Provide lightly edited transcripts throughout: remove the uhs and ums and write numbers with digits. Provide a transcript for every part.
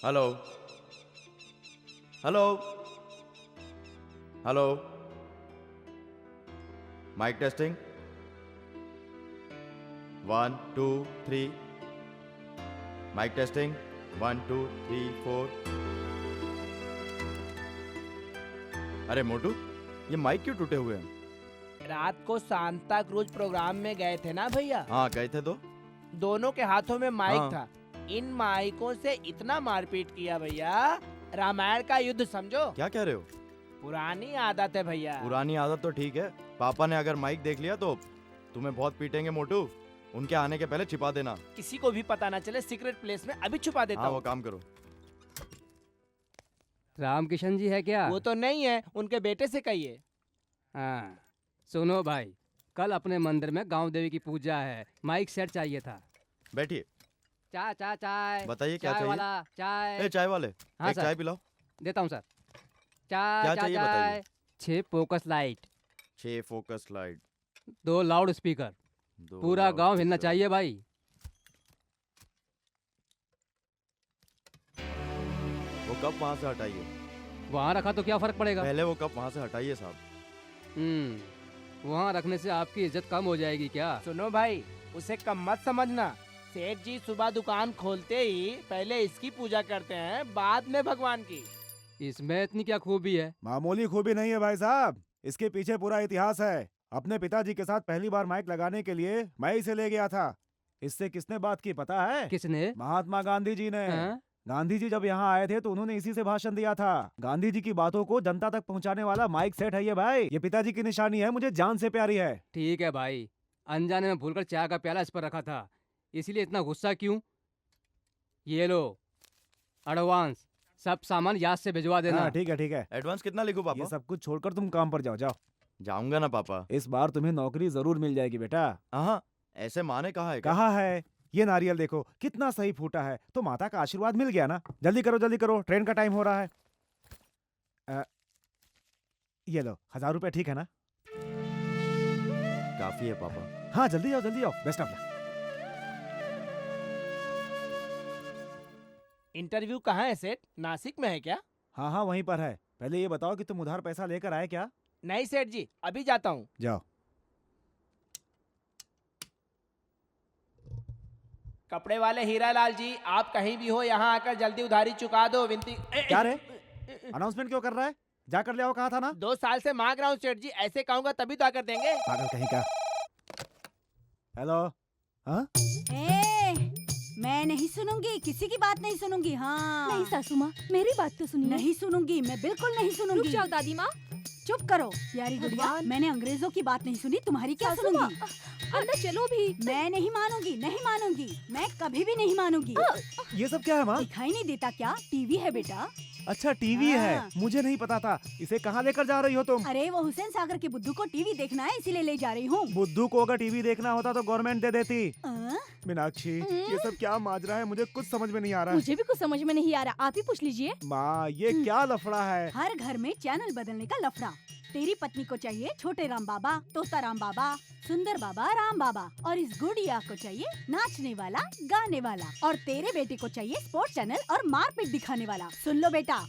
Hello hello hello mike testing 1 2 3 mike testing 1 2 3 4। अरे मोटू, ये mic क्यों टूटे हुए हैं? रात को सांता क्रूज प्रोग्राम में गए थे ना भैया। हाँ गए थे तो। दोनों के हाथों में माइक हाँ। था। इन माइकों से इतना मारपीट किया भैया, रामायण का युद्ध समझो। क्या कह रहे हो? पुरानी आदत है भैया। पुरानी आदत तो ठीक है, पापा ने अगर माइक देख लिया तो तुम्हें बहुत पीटेंगे मोटू। उनके आने के पहले छिपा देना। किसी को भी पता ना चले, सीक्रेट प्लेस में अभी छुपा देता हाँ हूँ। वो काम करो। रामकिशन जी है क्या? वो तो नहीं है, उनके बेटे से कहिए। हाँ, सुनो भाई, कल अपने मंदिर में गांव देवी की पूजा है, माइक सेट चाहिए था। बैठिए। चाय चाय चाय। बताइए क्या चाय चाहिए? वाला चाय। ए चाय वाले, हाँ एक सर। चाय पिलाओ। देता हूँ सर। चाय क्या चाय चाहिए चाय। बताइए। 6 focus light, 6 focus light, 2 loud speaker, 2 पूरा लाउड गांव हिलना स्पीकर। चाहिए भाई। वो कप वहाँ से हटाइए। वहाँ रखा तो क्या फर्क पड़ेगा? पहले वो कप वहाँ से हटाइए साहब। वहाँ रखने से आपकी इज्जत कम हो जाएगी क्या? सुनो भाई, उसे कम मत समझना। सेठ जी सुबह दुकान खोलते ही पहले इसकी पूजा करते हैं, बाद में भगवान की। इसमें इतनी क्या खूबी है? मामूली खूबी नहीं है भाई साहब, इसके पीछे पूरा इतिहास है। अपने पिताजी के साथ पहली बार माइक लगाने के लिए मैं इसे ले गया था। इससे किसने बात की पता है? किसने? महात्मा गांधी जी ने। हाँ? गांधी जी जब यहाँ आए थे तो उन्होंने इसी से भाषण दिया था। गांधी जी की बातों को जनता तक पहुँचाने वाला माइक सेट है ये भाई। ये पिताजी की निशानी है, मुझे जान से प्यारी है। ठीक है भाई, अनजाने में भूलकर चाय का प्याला इस पर रखा था, इसीलिए इतना गुस्सा क्यों? ये लो एडवांस, सब सामान याद से भिजवा देना। हाँ ठीक है ठीक है। एडवांस कितना लिखूं ये पापा? सब कुछ छोड़कर तुम काम पर जाओ जाओ। जाऊंगा ना पापा। इस बार तुम्हें नौकरी जरूर मिल जाएगी बेटा। हाँ, ऐसे माँ ने कहा है क्या? कहा है। ये नारियल देखो कितना सही फूटा है, तो माता का आशीर्वाद मिल गया ना। जल्दी करो, ट्रेन का टाइम हो रहा है। ये लो 1000 रुपए, ठीक है ना? काफी है पापा। हाँ जल्दी आओ, बेस्ट ऑफ लक। इंटरव्यू कहाँ है सेठ? नासिक में है क्या? हाँ वहीं पर है। पहले ये बताओ कि तुम उधार पैसा लेकर आए क्या? नहीं सेठ जी, अभी जाता हूँ। जाओ। कपड़े वाले हीरालाल जी, आप कहीं भी हो, यहाँ आकर जल्दी उधारी चुका दो। विनती। क्या रे, अनाउंसमेंट क्यों कर रहा है? जाकर ले आओ, कहा था ना। 2 साल से मांग रहा हूँ सेठ जी, ऐसे कहूंगा तभी तो आकर देंगे। पागल कहीं का। हेलो। हाँ मैं नहीं सुनूंगी, किसी की बात नहीं सुनूंगी। हाँ नहीं सासू माँ, मेरी बात तो सुनिए। नहीं सुनूंगी, मैं बिल्कुल नहीं रुक सुनूंगी। जाओ दादी माँ। चुप करो प्यारी गुड़िया, भगवान। मैंने अंग्रेजों की बात नहीं सुनी, तुम्हारी क्या सासू माँ, सुनूंगी? अंदर चलो भी। मैं नहीं मानूंगी, मैं कभी भी नहीं मानूंगी। ये सब क्या है माँ? दिखाई नहीं देता क्या? टीवी है बेटा। अच्छा टीवी है, हाँ। मुझे नहीं पता था। इसे कहाँ लेकर जा रही हो तुम? अरे वो हुसैन सागर के बुद्धू को टीवी देखना है, इसीलिए ले जा रही हूँ। बुद्धू को अगर टीवी देखना होता तो गवर्नमेंट दे देती। आ? मीनाक्षी, ये सब क्या माजरा है? मुझे कुछ समझ में नहीं आ रहा है। मुझे भी कुछ समझ में नहीं आ रहा, आप ही पूछ लीजिए। माँ ये क्या लफड़ा है? हर घर में चैनल बदलने का लफड़ा। तेरी पत्नी को चाहिए छोटे राम बाबा, तोता राम बाबा, सुंदर बाबा, राम बाबा, और इस गुड़िया को चाहिए नाचने वाला, गाने वाला, और तेरे बेटे को चाहिए स्पोर्ट्स चैनल और मारपीट दिखाने वाला। सुन लो बेटा,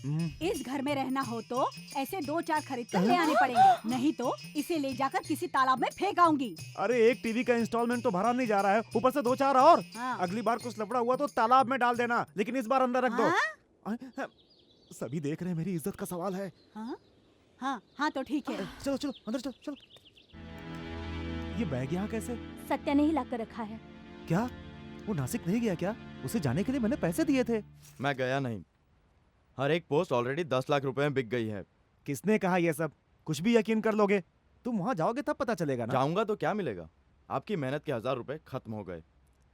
इस घर में रहना हो तो ऐसे 2-4 खरीद कर ले आने पड़ेंगे, नहीं तो इसे ले जाकर किसी तालाब में फेंक आऊंगी। अरे एक टीवी का इंस्टॉलमेंट तो भरा नहीं जा रहा है, ऊपर से 2-4 और। हाँ। अगली बार कुछ लफड़ा हुआ तो तालाब में डाल देना, लेकिन इस बार अंदर रख दो। हाँ? सभी देख रहे हैं, मेरी इज्जत का सवाल है। हाँ तो ठीक है। चलो अंदर चलो। ये बैग यहाँ कैसे? सत्या ने ही ला कर रखा है। क्या वो नासिक नहीं गया क्या? उसे जाने के लिए मैंने पैसे दिए थे। मैं गया नहीं। हर एक पोस्ट ऑलरेडी 10 लाख रुपए में बिक गई है। किसने कहा ये सब? कुछ भी यकीन कर लोगे? तुम वहाँ जाओगे तब पता चलेगा ना। जाऊंगा तो क्या मिलेगा? आपकी मेहनत के 1000 रुपए खत्म हो गए।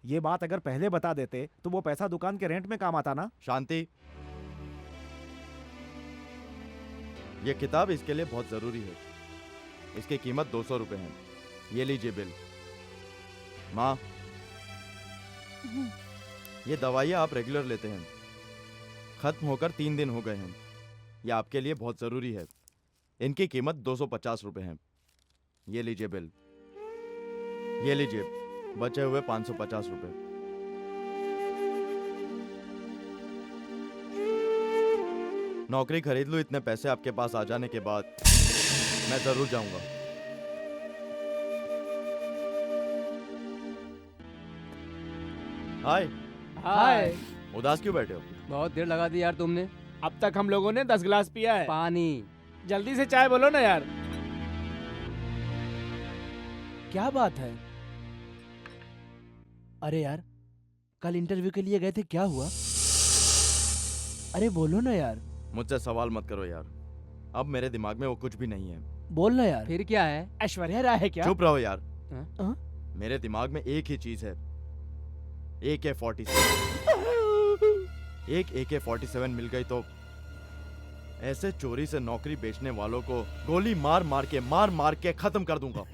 ये बात अगर पहले बता देते तो वो पैसा दुकान के रेंट में काम आता ना। शांति। ये किताब इसके लिए बहुत जरूरी है। इसकी कीमत 200 रुपए है। ये लीजिए बिल। माँ, ये दवाइयाँ आप रेगुलर लेते हैं, खत्म होकर 3 दिन हो गए हैं। ये आपके लिए बहुत जरूरी है। इनकी कीमत 250 रुपए है। ये लीजिए बिल। ये लीजिए बचे हुए 550 रुपए। नौकरी खरीद लूं, इतने पैसे आपके पास आ जाने के बाद मैं जरूर जाऊंगा। हाय। हाय। उदास क्यों बैठे हो? बहुत देर लगा दी यार तुमने। अब तक हम लोगों ने 10 गिलास पिया है। पानी। जल्दी से चाय बोलो ना यार। क्या बात है? अरे यार, कल इंटरव्यू के लिए गए थे, क्या हुआ? अरे बोलो ना यार। मुझसे सवाल मत करो यार, अब मेरे दिमाग में वो कुछ भी नहीं है। बोल ना यार। फिर क्या है? ऐश्वर्या राय है क्या? चुप रहो यार। हाँ? मेरे दिमाग में एक ही चीज है, AK-47। एक AK-47 मिल गई तो ऐसे चोरी से नौकरी बेचने वालों को गोली मार मार के खत्म कर दूंगा।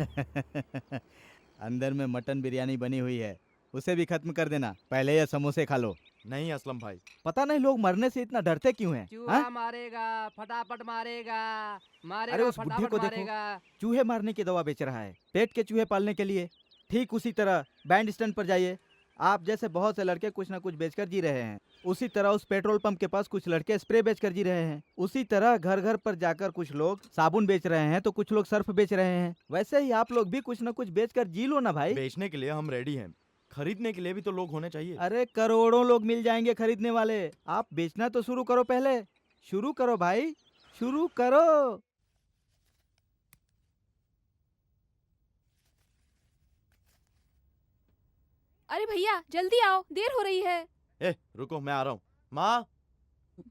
अंदर में मटन बिरयानी बनी हुई है, उसे भी खत्म कर देना। पहले ये समोसे खा लो। नहीं असलम भाई, पता नहीं लोग मरने से इतना डरते क्यों हैं? चूहा हाँ? मारेगा, फटाफट मारेगा, मारेगा, अरे उस बुड्ढे फटाफट को देखो। मारेगा। चूहे मारने की दवा बेच रहा है, पेट के चूहे पालने के लिए। ठीक उसी तरह बैंड स्टैंड पर जाइए, आप जैसे बहुत से लड़के कुछ ना कुछ बेचकर जी रहे हैं। उसी तरह उस पेट्रोल पंप के पास कुछ लड़के स्प्रे बेचकर जी रहे हैं। उसी तरह घर घर पर जाकर कुछ लोग साबुन बेच रहे हैं तो कुछ लोग सर्फ बेच रहे हैं। वैसे ही आप लोग भी कुछ ना कुछ बेचकर जी लो ना भाई। बेचने के लिए हम रेडी हैं, खरीदने के लिए भी तो लोग होने चाहिए। अरे करोड़ों लोग मिल जाएंगे खरीदने वाले। आप बेचना तो शुरू करो, पहले शुरू करो भाई, शुरू करो। अरे भैया जल्दी आओ, देर हो रही है। ए रुको, मैं आ रहा हूँ। माँ,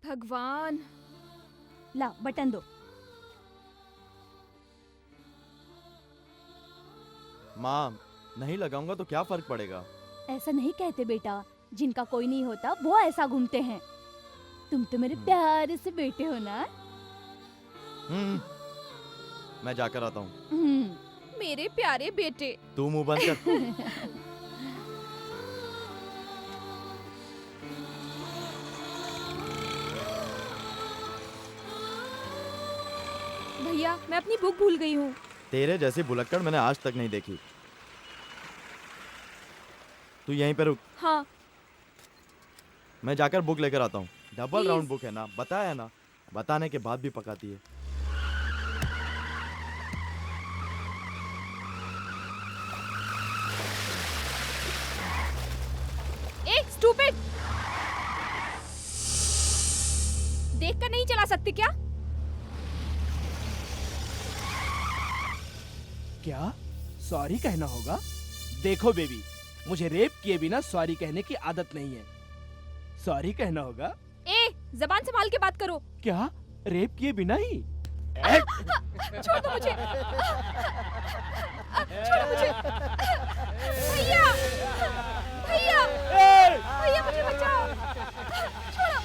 भगवान। ला बटन दो। माँ नहीं लगाऊंगा तो क्या फर्क पड़ेगा? ऐसा नहीं कहते बेटा, जिनका कोई नहीं होता वो ऐसा घूमते हैं। तुम तो मेरे प्यारे से बेटे हो ना। मैं जाकर आता हूँ। मेरे प्यारे बेटे। तू मुंह बंद कर। भैया मैं अपनी बुक भूल गई हूँ। तेरे जैसी भुलक्कड़ मैंने आज तक नहीं देखी। तू यहीं पे रुक, हाँ। मैं जाकर बुक लेकर आता हूँ। Double Please. राउंड बुक है ना, बताया ना, बताने के बाद भी पकाती है। ए स्टूपिड, देख कर नहीं चला सकती क्या? क्या सॉरी कहना होगा? देखो बेबी, मुझे रेप किए बिना सॉरी कहने की आदत नहीं है। सॉरी कहना होगा। ए जबान संभाल के बात करो। क्या रेप किए बिना ही? छोड़ दो मुझे। छोड़ो मुझे। भैया भैया भैया मुझे बचाओ। छोड़ो।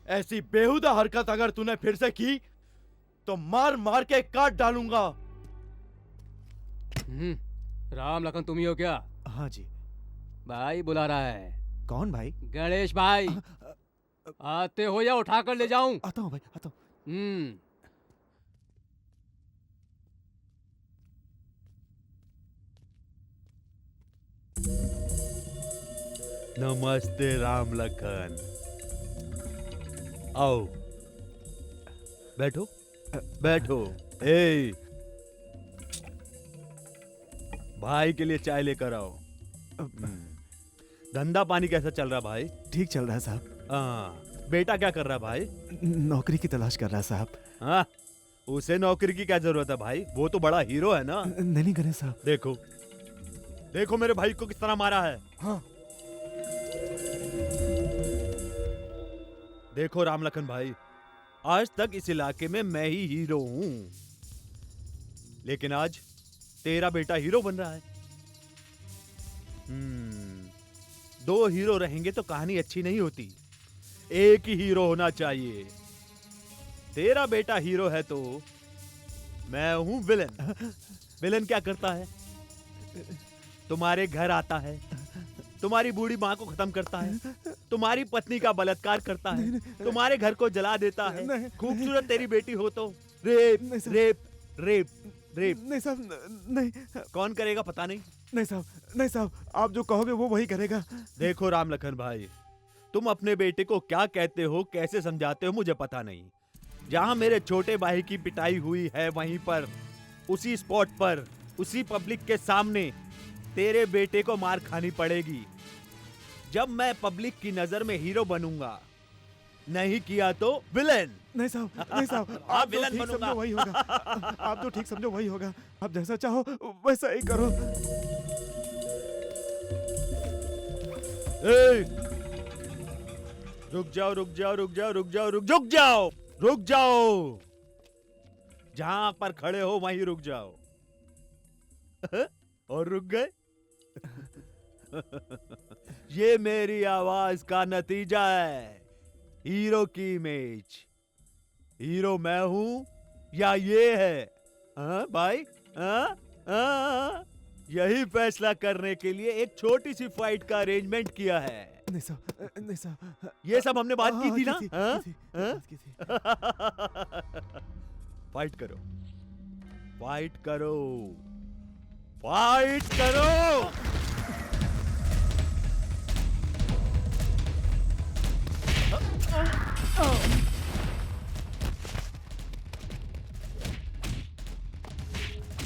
ऐसी बेहुदा हरकत अगर तूने फिर से की तो मार मार के काट डालूंगा। राम लखन तुम ही हो क्या? हाँ जी। भाई बुला रहा है। कौन भाई? गणेश भाई। आते हो या उठा कर ले जाऊं? आता हूँ भाई, आता हूँ। नमस्ते राम लखन, आओ बैठो बैठो। ए भाई के लिए चाय लेकर आओ। धंधा पानी कैसा चल रहा भाई? ठीक चल रहा है साहब। हाँ, बेटा क्या कर रहा भाई? नौकरी की तलाश कर रहा है साहब। हाँ, उसे नौकरी की क्या जरूरत है भाई? वो तो बड़ा हीरो है ना। नहीं गणेश साहब। देखो देखो मेरे भाई को किस तरह मारा है। हाँ। देखो राम लखन भाई, आज तक इस इलाके में मैं ही हीरो हूं, लेकिन आज तेरा बेटा हीरो बन रहा है। दो हीरो रहेंगे तो कहानी अच्छी नहीं होती, एक ही हीरो होना चाहिए। तेरा बेटा हीरो है तो मैं हूं विलन। विलन क्या करता है? तुम्हारे घर आता है, तुम्हारी बूढ़ी माँ को खत्म करता है, तुम्हारी पत्नी का बलात्कार करता है, तुम्हारे घर को जला देता है। खूबसूरत तेरी बेटी हो तो रेप रेप रेप रेप। नहीं साहब, नहीं। कौन करेगा पता नहीं। नहीं साहब, नहीं साहब, आप जो कहोगे वो वही करेगा। देखो राम लखन भाई, तुम अपने बेटे को क्या कहते हो, कैसे समझाते हो, मुझे पता नहीं। जहां मेरे छोटे भाई की पिटाई हुई है वहीं पर, उसी स्पॉट पर, उसी पब्लिक के सामने तेरे बेटे को मार खानी पड़ेगी। जब मैं पब्लिक की नजर में हीरो बनूंगा, नहीं किया तो विलेन। नहीं साहब, नहीं साहब, आप जो विलन ठीक बनूंगा। समझो वही होगा। आप जो ठीक समझो वही होगा। आप जैसा चाहो वैसा ही करो। रुक जाओ रुक जाओ रुक जाओ रुक जाओ रुक रुक जाओ रुक जाओ। जहां पर खड़े हो वहीं रुक जाओ। और रुक गए। ये मेरी आवाज का नतीजा है। हीरो की इमेज। हीरो मैं हूं या ये है? हाँ भाई, हाँ? यही फैसला करने के लिए एक छोटी सी फाइट का अरेंजमेंट किया है। नहीं साहब, नहीं साहब। ये सब हमने बात की थी ना? की थी। फाइट करो, फाइट करो, फाइट करो।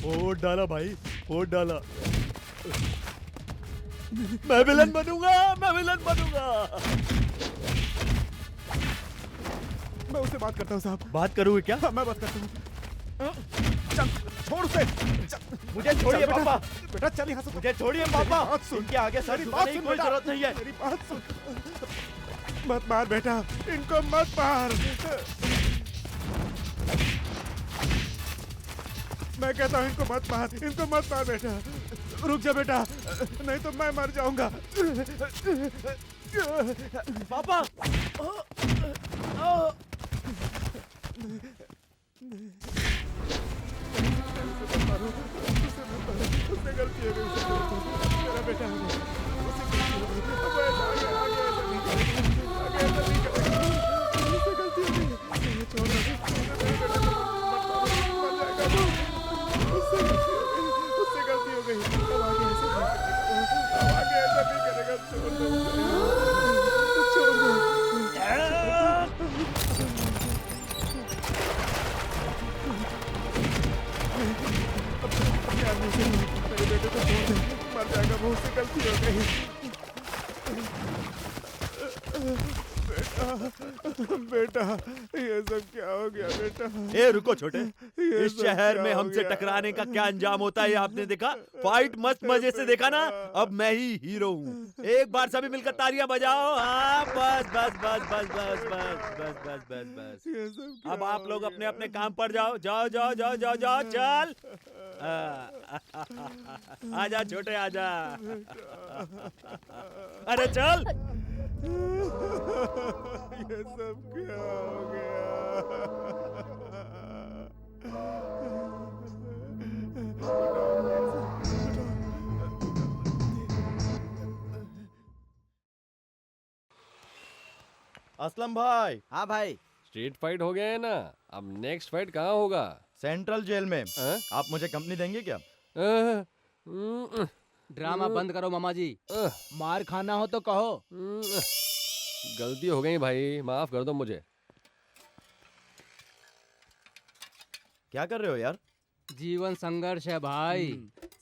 वोट डाला भाई, वोट डाला। मैं विलन बनूंगा, मैं विलन बनूंगा। मैं उससे बात करता हूँ साहब। बात करोगे क्या? हाँ, मैं बात करता हूँ। चल, छोड़ उसे। मुझे छोड़िए बेटा, पापा, बेटा चल यहाँ से। मुझे छोड़िए पापा। बात सुन। इनके आगे सर मेरी बात झुकाने की सुन कोई बेटा। जरूरत नहीं है। मेरी बात सुन। मत मार बेटा, इनको मत मार। मैं कहता हूँ इनको मत मार, इनको मत मार बेटा। रुक जा बेटा, नहीं तो मैं मर जाऊंगा। पापा, उससे गलती हो गई, मेरा बेटा है, उससे गलती हो गई। अब आगे ऐसा नहीं करेगा, आगे ऐसा नहीं करेगा। उससे गलती हो गई, छोड़ दो, मेरा बेटा मर जाएगा वो। उससे गलती हो गई, अब आगे ऐसा नहीं करेगा, अब आगे ऐसा नहीं करेगा। छोड़ दो, छोड़ दो। मेरे बेटे को छोड़ दे, मर जाएगा वो, उससे गलती हो गई। बेटा, ये सब क्या हो गया बेटा? ए रुको छोटे, ये इस सब शहर क्या में हो हमसे गया? टकराने का क्या अंजाम होता है ये आपने देखा? फाइट मस्त मजे से देखा ना? अब मैं ही हीरो हूँ। एक बार सभी मिलकर तालियां बजाओ। हाँ बस बस बस बस बस बस बस बस बस बस। ये सब क्या अब आप हो लोग गया? अपने अपने काम पर जाओ, जाओ जाओ जाओ जाओ जाओ, चल। आजा छोटे आजा। अरे चल। ये सब क्या हो गया? असलम भाई, हाँ भाई। स्ट्रीट फाइट हो गया है ना, अब नेक्स्ट फाइट कहाँ होगा? सेंट्रल जेल में। हाँ? आप मुझे कंपनी देंगे क्या? ड्रामा बंद करो मामा जी। मार खाना हो तो कहो। गलती हो गई भाई, माफ कर दो मुझे। क्या कर रहे हो यार? जीवन संघर्ष है भाई।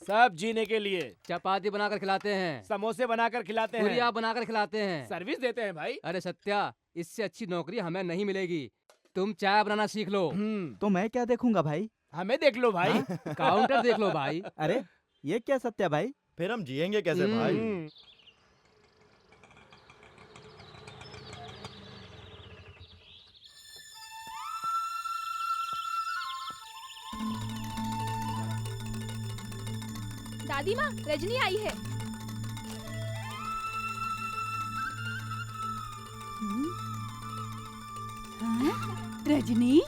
सब जीने के लिए। चपाती बनाकर खिलाते हैं, समोसे बनाकर खिलाते हैं, पूरियाँ बनाकर खिलाते हैं, सर्विस देते हैं भाई। अरे सत्या, इससे अच्छी नौकरी हमें नहीं मिलेगी। तुम चाय बनाना सीख लो, तो मैं क्या देखूंगा भाई? हमें देख लो भाई। काउंटर देख लो भाई। अरे ये क्या सत्या भाई? फिर हम जिएंगे कैसे भाई? हम्म। दादी माँ, रजनी आई है। हाँ? रजनी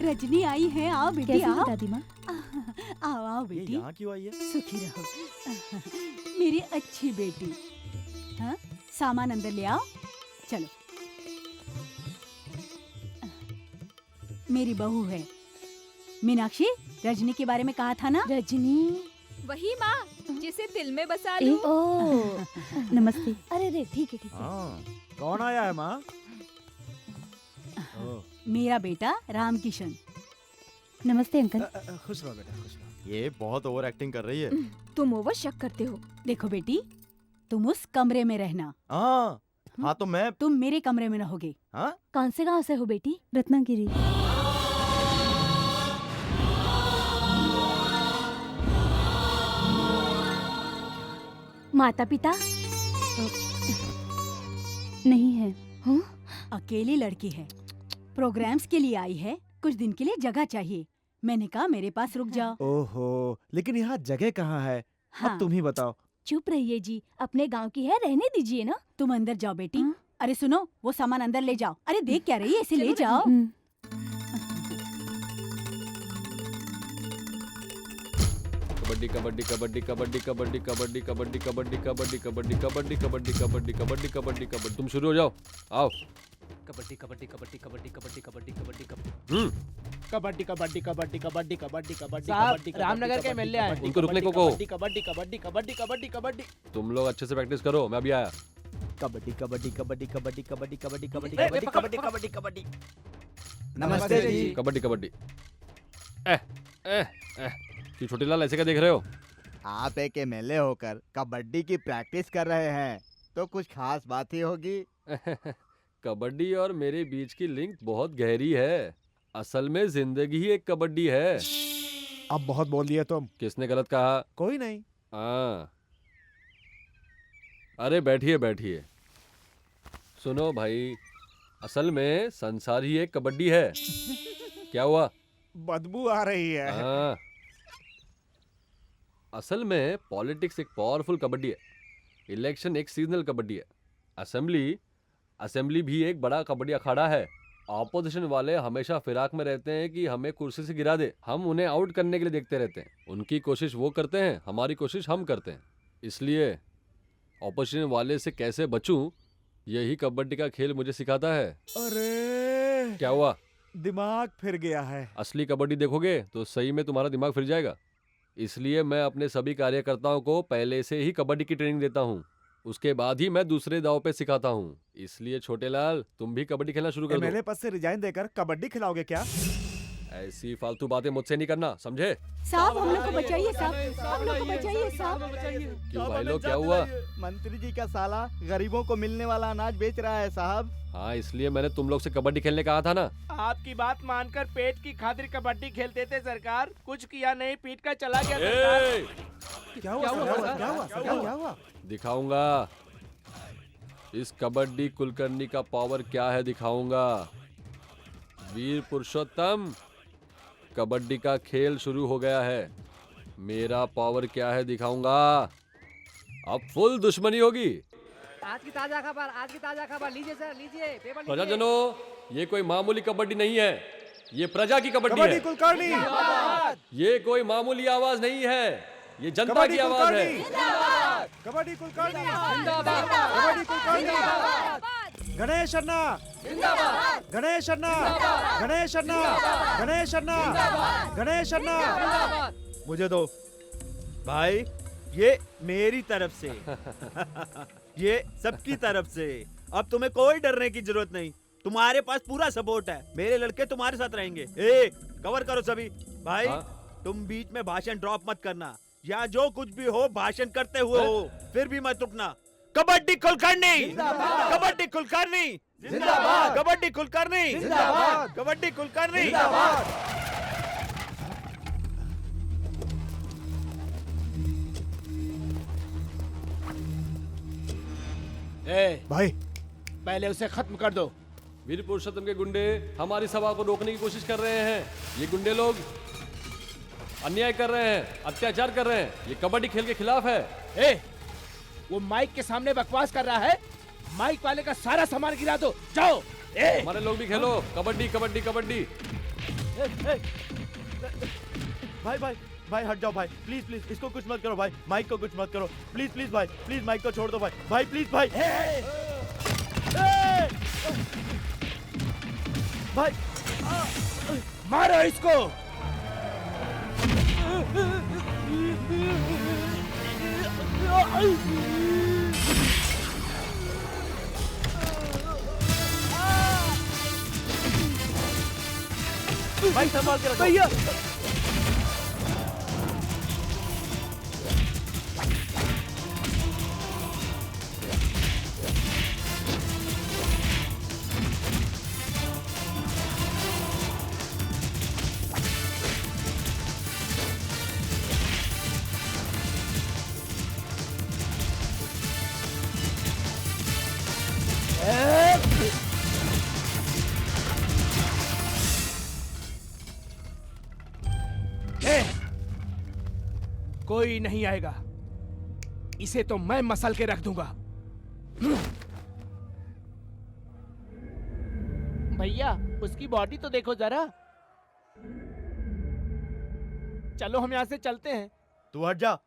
रजनी आई है। आओ बेटी कैसी हो आओ। दादी माँ? आओ आओ ये बेटी, यहाँ क्यों आई है? सुखी रहो मेरी अच्छी बेटी। हाँ सामान अंदर ले आओ, चलो। मेरी बहू है मीनाक्षी। रजनी के बारे में कहा था ना? रजनी? वही माँ जिसे दिल में बसा ए, लूं। ओ नमस्ते। अरे रे ठीक है ठीक है। हाँ कौन आया है माँ? मेरा बेटा राम किशन। नमस्ते अंकल। खुश रहो बेटा, खुश रहो। ये बहुत ओवर एक्टिंग कर रही है। तुम ओवर शक करते हो। देखो बेटी, तुम उस कमरे में रहना, हाँ तो मैं तुम मेरे कमरे में रहोगे। हाँ कौन से गांव से हो बेटी? रत्नागिरी। माता पिता? नहीं है। हाँ? अकेली लड़की है, प्रोग्राम्स के लिए आई है, कुछ दिन के लिए जगह चाहिए। मैंने कहा मेरे पास रुक जाओ। ओहो, लेकिन यहाँ जगह कहाँ है? हाँ, अब तुम ही बताओ। चुप रहिए जी, अपने गांव की है, रहने दीजिए ना। तुम अंदर जाओ बेटी। हाँ? अरे सुनो, वो सामान अंदर ले जाओ। अरे देख क्या रही है, इसे ले चलो जाओ। कबड्डी कबड्डी कबड्डी कबड्डी कबड्डी कबड्डी कबड्डी कबड्डी कबड्डी कबड्डी कबड्डी कबड्डी कबड्डी कबड्डी कबड्डी। तुम शुरू हो जाओ, आओ। कबड्डी कबड्डी कबड्डी कबड्डी कबड्डी कबड्डी कबड्डी कबड्डी। कबड्डी कबड्डी कबड्डी कबड्डी कबड्डी कबड्डी साहब, कबड्डी रामनगर के एमएलए आए। कबड्डी, उनको रुकने को कबड्डी, कहो। कबड्डी कबड्डी कबड्डी कबड्डी कबड्डी। तुम लोग अच्छे से प्रैक्टिस करो, मैं अभी आया। कबड्डी कबड्डी कबड्डी कबड्डी कबड्डी कबड्डी कबड्डी ए, कबड्डी पकड़, कबड्डी पकड़। कबड्डी कबड्डी। नमस्ते जी। कबड्डी कबड्डी। क्यों छोटे लाल ऐसे क्या देख रहे हो? आप एक एमएलए होकर कबड्डी की प्रैक्टिस कर रहे हैं तो कुछ खास बात ही होगी। कबड्डी और मेरे बीच की लिंक बहुत गहरी है। असल में जिंदगी ही एक कबड्डी है। अब बहुत बोल दिया तुम। किसने गलत कहा? कोई नहीं। हाँ, अरे बैठिए बैठिए। सुनो भाई, असल में संसार ही एक कबड्डी है। क्या हुआ? बदबू आ रही है। हाँ, असल में पॉलिटिक्स एक पावरफुल कबड्डी है, इलेक्शन एक सीजनल कबड्डी है, असेंबली भी एक बड़ा कबड्डी अखाड़ा है। ऑपोजिशन वाले हमेशा फिराक में रहते हैं कि हमें कुर्सी से गिरा दे। हम उन्हें आउट करने के लिए देखते रहते हैं। उनकी कोशिश वो करते हैं, हमारी कोशिश हम करते हैं। इसलिए ऑपोजिशन वाले से कैसे बचूं, यही कबड्डी का खेल मुझे सिखाता है। अरे क्या हुआ? दिमाग फिर गया है। असली कबड्डी देखोगे तो सही में तुम्हारा दिमाग फिर जाएगा। इसलिए मैं अपने सभी कार्यकर्ताओं को पहले से ही कबड्डी की ट्रेनिंग देता हूँ, उसके बाद ही मैं दूसरे दाव पे सिखाता हूँ। इसलिए छोटे लाल, तुम भी कबड्डी खेलना शुरू कर दो। एमएलए पद से रिजाइन देकर कबड्डी खिलाओगे क्या? ऐसी फालतू बातें मुझसे नहीं करना, समझे? साहब हम लोग को बचाइए, साहब हम लोग को बचाइए, साहब। क्यों भाई लोग, क्या हुआ? मंत्री जी का साला गरीबों को मिलने वाला अनाज बेच रहा है साहब। हाँ, इसलिए मैंने तुम लोग से कबड्डी खेलने कहा था ना। आपकी बात मानकर पेट की खातिर कबड्डी खेलते थे सरकार, कुछ किया नहीं, पीट कर चला गया सरकार। ए, क्या हुआ? क्या हुआ? दिखाऊंगा इस कबड्डी कुलकर्णी का पावर क्या है, दिखाऊंगा। वीर पुरुषोत्तम, कबड्डी का खेल शुरू हो गया है। मेरा पावर क्या है दिखाऊंगा। अब फुल दुश्मनी होगी। आज की ताजा खबर लीजिए सर, लीजिए पेपर लीजिए। प्रजाजनों, ये कोई मामूली कबड्डी नहीं है, ये प्रजा की कबड्डी कबड्डी है। कुलकर्णी। ये कोई मामूली आवाज नहीं है, ये जनता कबड्डी की आवाज है। कबड्डी कुलकर्णी। कबड्डी कुलकर्णी। गणेश अन्ना। गणेश अन्ना। गणेश अन्ना। गणेश अन्ना। गणेश अन्ना। मुझे दो भाई, ये मेरी तरफ से, ये सबकी तरफ से। अब तुम्हें कोई डरने की जरूरत नहीं, तुम्हारे पास पूरा सपोर्ट है। मेरे लड़के तुम्हारे साथ रहेंगे। ए, कवर करो सभी भाई। हाँ? तुम बीच में भाषण ड्रॉप मत करना, या जो कुछ भी हो भाषण करते हुए हो, फिर भी मत रुकना। कबड्डी कुलकर्णी, कबड्डी कुलकर्णी, कबड्डी कुलकर्णी, कबड्डी कुलकर्णी। भाई पहले उसे खत्म कर दो। वीर पुरुषोत्तम के गुंडे हमारी सभा को रोकने की कोशिश कर रहे हैं। ये गुंडे लोग अन्याय कर रहे हैं, अत्याचार कर रहे हैं। ये कबड्डी खेल के खिलाफ है। वो माइक के सामने बकवास कर रहा है। माइक वाले का सारा सामान गिरा दो, जाओ। हमारे लोग भी खेलो कबड्डी कबड्डी कबड्डी। भाई भाई भाई हट जाओ भाई, प्लीज प्लीज इसको कुछ मत करो भाई, माइक को कुछ मत करो प्लीज प्लीज भाई, प्लीज माइक को छोड़ दो भाई, भाई प्लीज भाई। भाई मारो इसको। भाई संभाल के रखो भैया। कोई नहीं आएगा, इसे तो मैं मसल के रख दूंगा। भैया उसकी बॉडी तो देखो जरा। चलो हम यहाँ से चलते हैं। तू हट जा।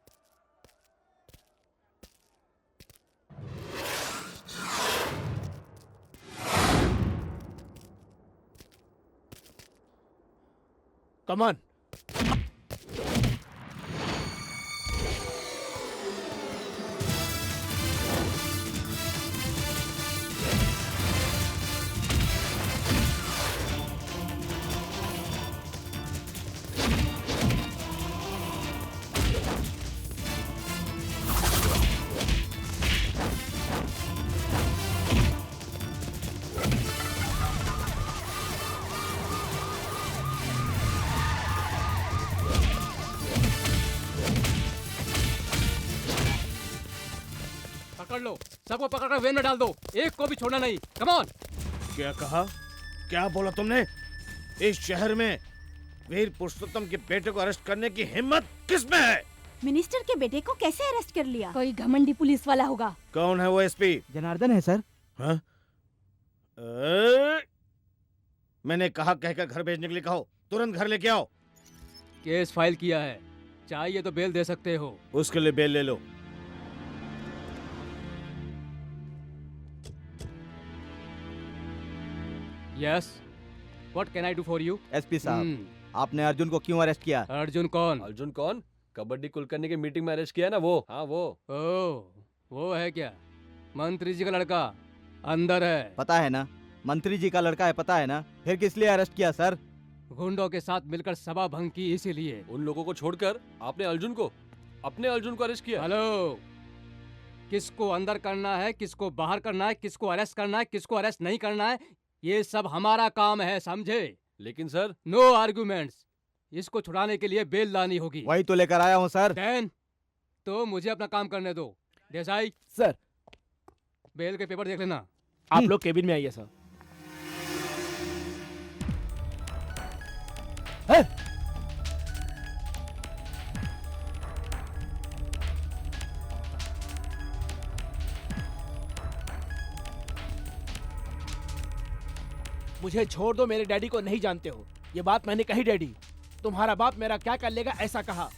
Come on. पकड़ लो, सबको पकड़कर वेन में डाल दो, एक को भी छोड़ना नहीं। Come on. क्या कहा? क्या बोला तुमने? इस शहर में वीर पुरुषोत्तम के बेटे को अरेस्ट करने की हिम्मत किसमें है? मिनिस्टर के बेटे को कैसे अरेस्ट कर लिया? कोई घमंडी पुलिस वाला होगा। कौन है वो एसपी? जनार्दन है सर। हाँ? मैंने कहा कहकर घर भेजने के लिए कहो, तुरंत घर लेके आओ। केस फाइल किया है, चाहिए तो बेल दे सकते हो। उसके लिए बेल ले लो। Yes, what can I do for you? SP साहब, आपने अर्जुन को क्यों अरेस्ट किया? अर्जुन कौन? अर्जुन कौन? कबड्डी कुलकर्णी की मीटिंग में अरेस्ट किया ना वो। हाँ वो। ओह, वो है क्या? मंत्री जी का लड़का अंदर है। पता है ना, मंत्री जी का लड़का है, पता है ना, फिर किस लिए अरेस्ट किया सर? गुंडों के साथ मिलकर सभा भंग की, इसीलिए। उन लोगों को छोड़कर आपने अपने अर्जुन को अरेस्ट किया। हेलो, किसको अंदर करना है, किसको बाहर करना है, किसको अरेस्ट करना है, किसको अरेस्ट नहीं करना है, ये सब हमारा काम है, समझे? लेकिन सर, नो आर्गुमेंट्स। इसको छुड़ाने के लिए बेल लानी होगी। वही तो लेकर आया हूँ सर। देन तो मुझे अपना काम करने दो। देसाई सर, बेल के पेपर देख लेना। आप लोग केबिन में आइए सर। मुझे छोड़ दो, मेरे डैडी को नहीं जानते हो। ये बात मैंने कही डैडी। तुम्हारा बाप मेरा क्या कर लेगा ऐसा कहा,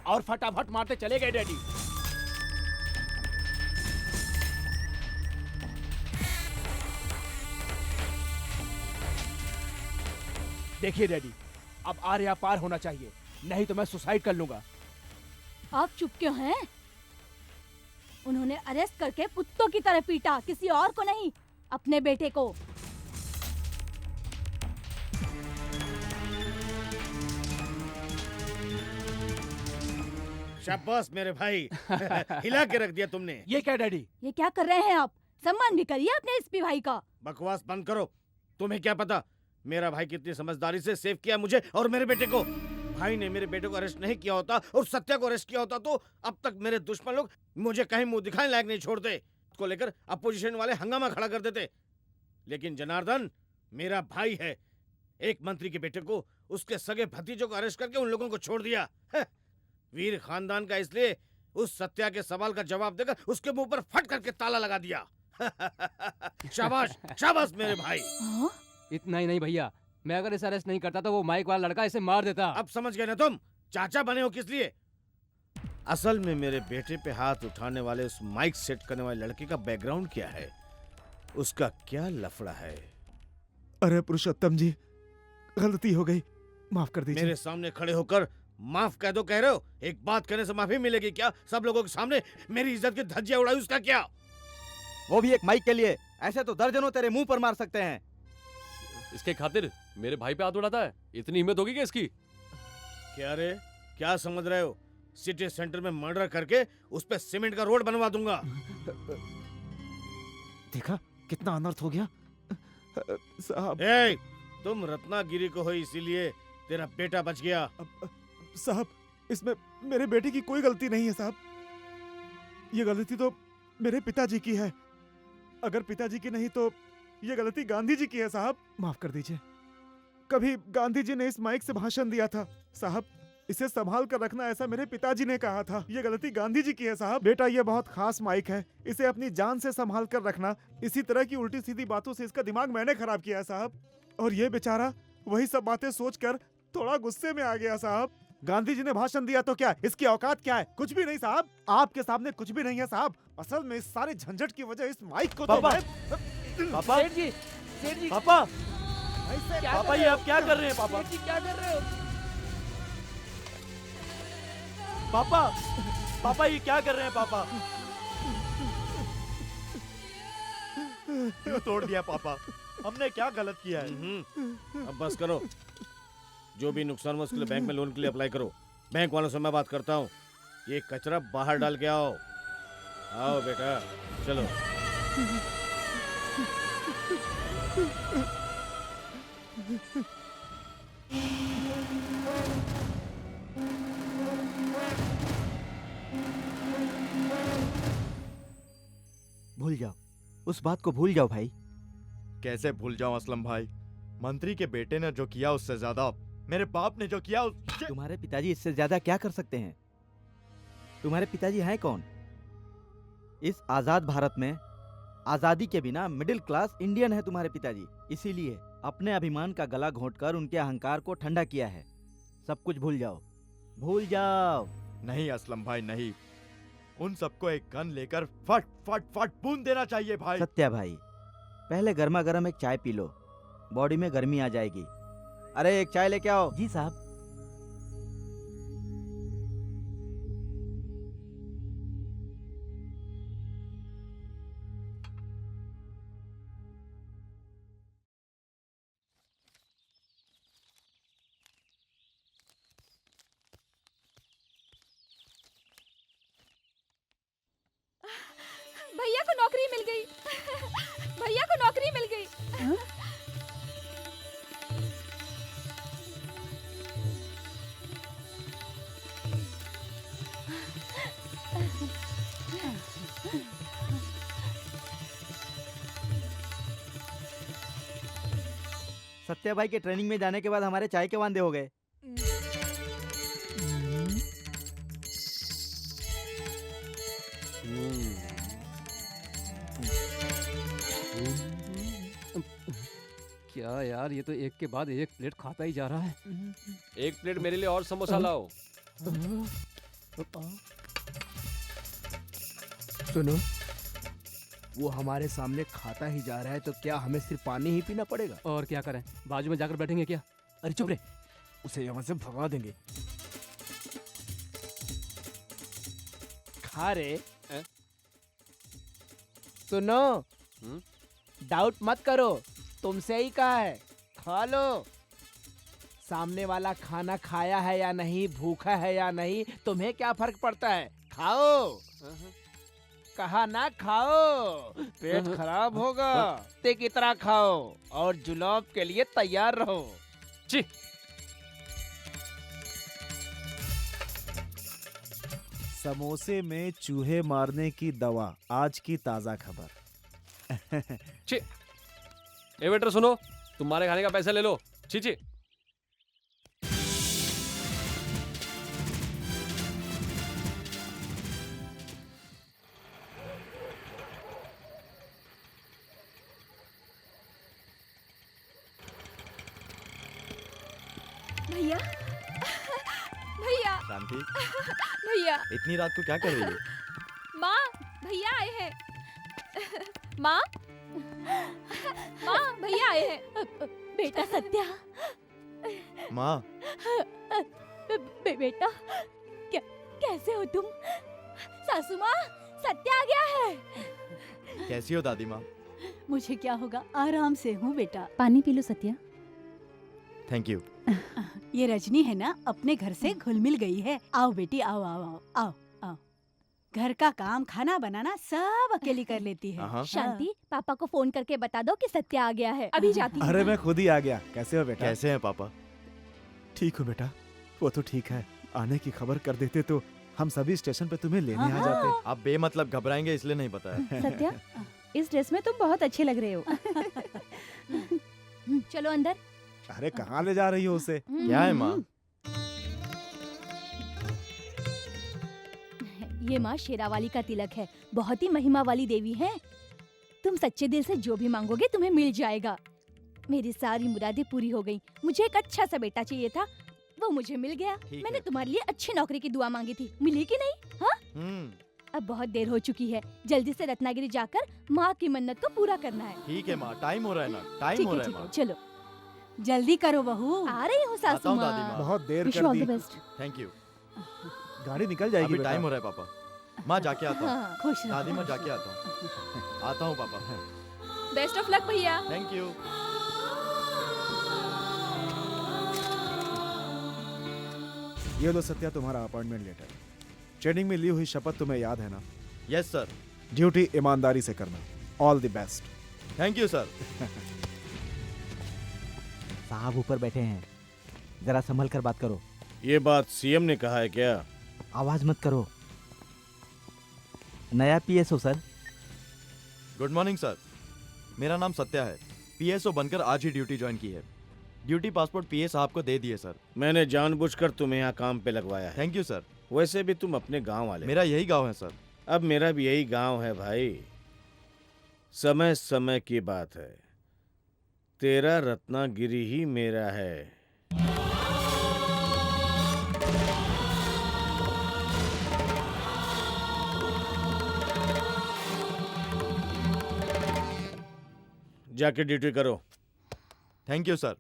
और फटाफट मारते चले गए डैडी। देखिए डैडी, अब आर या पार होना चाहिए, नहीं तो मैं सुसाइड कर लूंगा। आप चुप क्यों हैं? उन्होंने अरेस्ट करके कुत्तों की तरह पीटा, किसी और को नहीं, अपने बेटे को। शाबाश मेरे भाई हिला के रख दिया तुमने। ये क्या डैडी? ये क्या कर रहे हैं आप? सम्मान भी करिए अपने एसपी भाई का। बकवास बंद करो। तुम्हें क्या पता मेरा भाई कितनी समझदारी से सेव किया मुझे और मेरे बेटे को। भाई ने मेरे बेटे को अरेस्ट नहीं किया होता और सत्या को अरेस्ट किया होता तो अब तक मेरे दुश्मन लोग मुझे कहीं मुंह दिखाने लायक नहीं छोड़ते। को लेकर अपोजिशन वाले हंगामा खड़ा कर देते। लेकिन जनार्दन मेरा भाई है। एक मंत्री के बेटे को उसके सगे भतीजों को अरेस्ट करके उन लोगों को छोड़ दिया। वीर खानदान का इसलिए उस सत्या के सवाल का जवाब देकर उसके मुंह पर फट करके ताला लगा दिया। शाबाश शाबाश मेरे भाई। इतना ही नहीं भैया, मैं अगर इसे अरेस्ट नहीं करता तो वो माइक वाला लड़का इसे मार देता। अब समझ गए ना तुम चाचा बने हो किस लिए? असल में मेरे बेटे पे हाथ उठाने वाले उस माइक सेट करने वाले लड़के का बैकग्राउंड क्या है, उसका क्या लफड़ा है? अरे पुरुषोत्तम जी, गलती हो गई, माफ कर दीजिए। मेरे सामने खड़े होकर माफ कह दो कह रहे हो? एक बात कहने से माफी मिलेगी क्या? सब लोगों के सामने मेरी इज्जत की धज्जियां उड़ाई, उसका क्या? वो भी एक माइक के लिए। ऐसे तो दर्जनों तेरे मुंह पर मार सकते हैं। इसके खातिर मेरे भाई पे हाथ उड़ाता है? इतनी हिम्मत होगी क्या इसकी? क्या रे, क्या समझ रहे हो? सिटी सेंटर में मर्डर करके उस पे सीमेंट का रोड बनवा दूंगा। देखा कितना अनर्थ हो गया साहब। ए, तुम रत्नागिरी को हो इसीलिए तेरा बेटा बच गया। साहब, इसमें मेरे बेटे की कोई गलती नहीं है साहब। ये गलती तो मेरे पिताजी की है। अगर पिताजी की नहीं तो ये गलती गांधी जी की है साहब। माफ कर दीजिए। कभी गांधी जी ने इस माइक से भाषण दिया था साहब, इसे संभाल कर रखना ऐसा मेरे पिताजी ने कहा था। ये गलती गांधी जी की है साहब। बेटा, ये बहुत खास माइक है, इसे अपनी जान से संभाल कर रखना। इसी तरह की उल्टी सीधी बातों से इसका दिमाग मैंने खराब किया साहब। और ये बेचारा वही सब बातें सोचकर थोड़ा गुस्से में आ गया साहब। गांधी जी ने भाषण दिया तो क्या, इसकी औकात क्या है? कुछ भी नहीं साहब, आपके सामने कुछ भी नहीं है साहब। असल में इस सारे झंझट की वजह इस माइक को तो पापा, सेठ जी, पापा, क्या पापा ये आप क्या कर रहे हैं? पापा, सेठ जी क्या कर रहे हो? पापा, पापा ये क्या कर रहे हैं? पापा, क्यों तोड़ दिया पापा? हमने क्या गलत किया है? अब बस करो। जो भी नुकसान हुआ उसके लिए बैंक में लोन के लिए अप्लाई करो। बैंक वालों से मैं बात करता हूँ। ये कचरा बाहर डाल के आओ। आओ बेटा, चलो। भूल जाओ, उस बात को भूल जाओ भाई। कैसे भूल जाऊं असलम भाई? मंत्री के बेटे ने जो किया उससे ज्यादा मेरे बाप ने जो किया तुम्हारे पिताजी इससे ज्यादा क्या कर सकते हैं? तुम्हारे पिताजी हैं कौन? इस आजाद भारत में आजादी के बिना मिडिल क्लास इंडियन है तुम्हारे पिताजी। इसीलिए अपने अभिमान का गला घोंटकर उनके अहंकार को ठंडा किया है। सब कुछ भूल जाओ, भूल जाओ। नहीं असलम भाई, नहीं। उन सबको एक गन लेकर फट फट फट बूंद देना चाहिए भाई। सत्या भाई, पहले गर्मा गर्म एक चाय पी लो, बॉडी में गर्मी आ जाएगी। अरे एक चाय लेके आओ। जी साहब। भैया को नौकरी मिल गई। भैया को नौकरी मिल गई। सत्या भाई के ट्रेनिंग में जाने के बाद हमारे चाय के वांदे हो गए। क्या यार, ये तो एक के बाद एक प्लेट खाता ही जा रहा है। एक प्लेट मेरे लिए और समोसा लाओ। सुनो, वो हमारे सामने खाता ही जा रहा है तो क्या हमें सिर्फ पानी ही पीना पड़ेगा? और क्या करें, बाजू में जाकर बैठेंगे क्या? अरे चुप रे, उसे यहाँ से भगा देंगे। खा रे। सुनो, डाउट मत करो, तुमसे ही कहा है, खा लो। सामने वाला खाना खाया है या नहीं, भूखा है या नहीं, तुम्हें क्या फर्क पड़ता है? खाओ। कहा ना खाओ, पेट खराब होगा। ते की तरह खाओ और जुलाब के लिए तैयार रहो। छी। समोसे में चूहे मारने की दवा, आज की ताजा खबर। छी। ए वेटर सुनो, तुम्हारे खाने का पैसा ले लो। छी छी। भैया भैया शांति, भैया इतनी रात को क्या कर रही हो? माँ, भैया आए हैं। माँ, माँ, भैया आए हैं। बेटा सत्या, माँ, बेटा कैसे हो तुम? सासू माँ, सत्या आ गया है। कैसी हो दादी माँ? मुझे क्या होगा, आराम से हूँ बेटा। पानी P low Satya. Thank you. ये रजनी है ना, अपने घर से घुल मिल गई है। आओ बेटी, आओ आओ आओ आओ आओ। घर का काम, खाना बनाना सब अकेली कर लेती है। हाँ। शांति, पापा को फोन करके बता दो कि सत्या आ गया है। अभी जाती हूँ। अरे मैं खुद ही आ गया। कैसे हो बेटा? कैसे हैं पापा? ठीक हो बेटा? वो तो ठीक है, आने की खबर कर देते तो हम सभी स्टेशन पे तुम्हें लेने आ जाते। आप बेमतलब घबराएंगे इसलिए नहीं बताया। सत्या, इस ड्रेस में तुम बहुत अच्छे लग रहे हो। चलो अंदर। अरे कहाँ ले जा रही हो उसे? क्या है माँ? ये माँ शेरावाली का तिलक है, बहुत ही महिमा वाली देवी है। तुम सच्चे दिल से जो भी मांगोगे तुम्हें मिल जाएगा। मेरी सारी मुरादें पूरी हो गई। मुझे एक अच्छा सा बेटा चाहिए था, वो मुझे मिल गया। मैंने है। तुम्हारे लिए अच्छी नौकरी की दुआ मांगी थी, मिली कि नहीं? हाँ? अब बहुत देर हो चुकी है, जल्दी से रत्नागिरी जाकर माँ की मन्नत को पूरा करना है। ठीक है माँ, टाइम हो रहा है ना, टाइम ठीक हो है रहा है ठीक है, माँ। चलो जल्दी करो बहू। आ रही हूँ आता सासू हूँ दादी माँ। माँ। बहुत देर विश कर you all the. The best. Thank you. गाड़ी निकल जाएगी अभी बेटा। टाइम हो रहा है पापा। माँ जाके आता हूँ। हाँ। खुश रहो। दादी माँ जाके आता हूँ। आता हूँ पापा। बेस्ट ऑफ लक भैया। Thank you. ये लो सत्या, तुम्हारा अपॉइंटमेंट लेटर। ट्रेनिंग में ली हुई शपथ तुम्हें याद है ना? Yes sir. ड्यूटी ईमानदारी से करना। All the best. Thank you sir. साहब ऊपर बैठे हैं, जरा संभल कर बात करो। ये बात सीएम ने कहा है क्या? आवाज मत करो। नया PSO sir. Good morning sir. मेरा नाम सत्या है। पीएसओ बनकर आज ही ड्यूटी ज्वाइन की है। ड्यूटी पासपोर्ट पीए साहब को दे दिए सर। मैंने जानबूझकर तुम्हें यहाँ काम पे लगवाया है। Thank you sir. वैसे भी तुम अपने गांव वाले। मेरा यही गांव है सर। अब मेरा भी यही गांव है भाई। समय समय की बात है, तेरा रत्नागिरी ही मेरा है। जाके ड्यूटी करो। Thank you sir.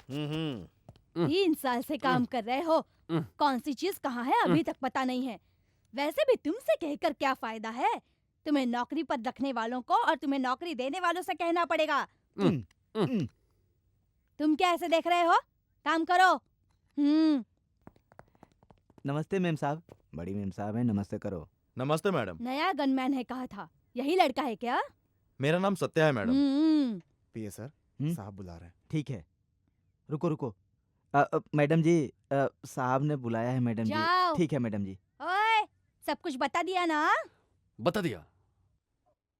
3 साल से काम कर रहे हो, कौन सी चीज कहाँ है अभी तक पता नहीं है। वैसे भी तुमसे कहकर क्या फायदा है? तुम्हें नौकरी पर रखने वालों को और तुम्हें नौकरी देने वालों से कहना पड़ेगा। तुम क्या ऐसे देख रहे हो? काम करो। नमस्ते मेम साहब। बड़ी मेम साहब है, नमस्ते करो। नमस्ते मैडम। नया गनमैन है कहा था, यही लड़का है क्या? मेरा नाम सत्या है मैडम। पीए सर, साहब बुला रहे हैं। ठीक है, रुको रुको। मैडम जी, साहब ने बुलाया है मैडम जाओ। जी। ठीक है मैडम जी। ओए, सब कुछ बता दिया ना? बता दिया।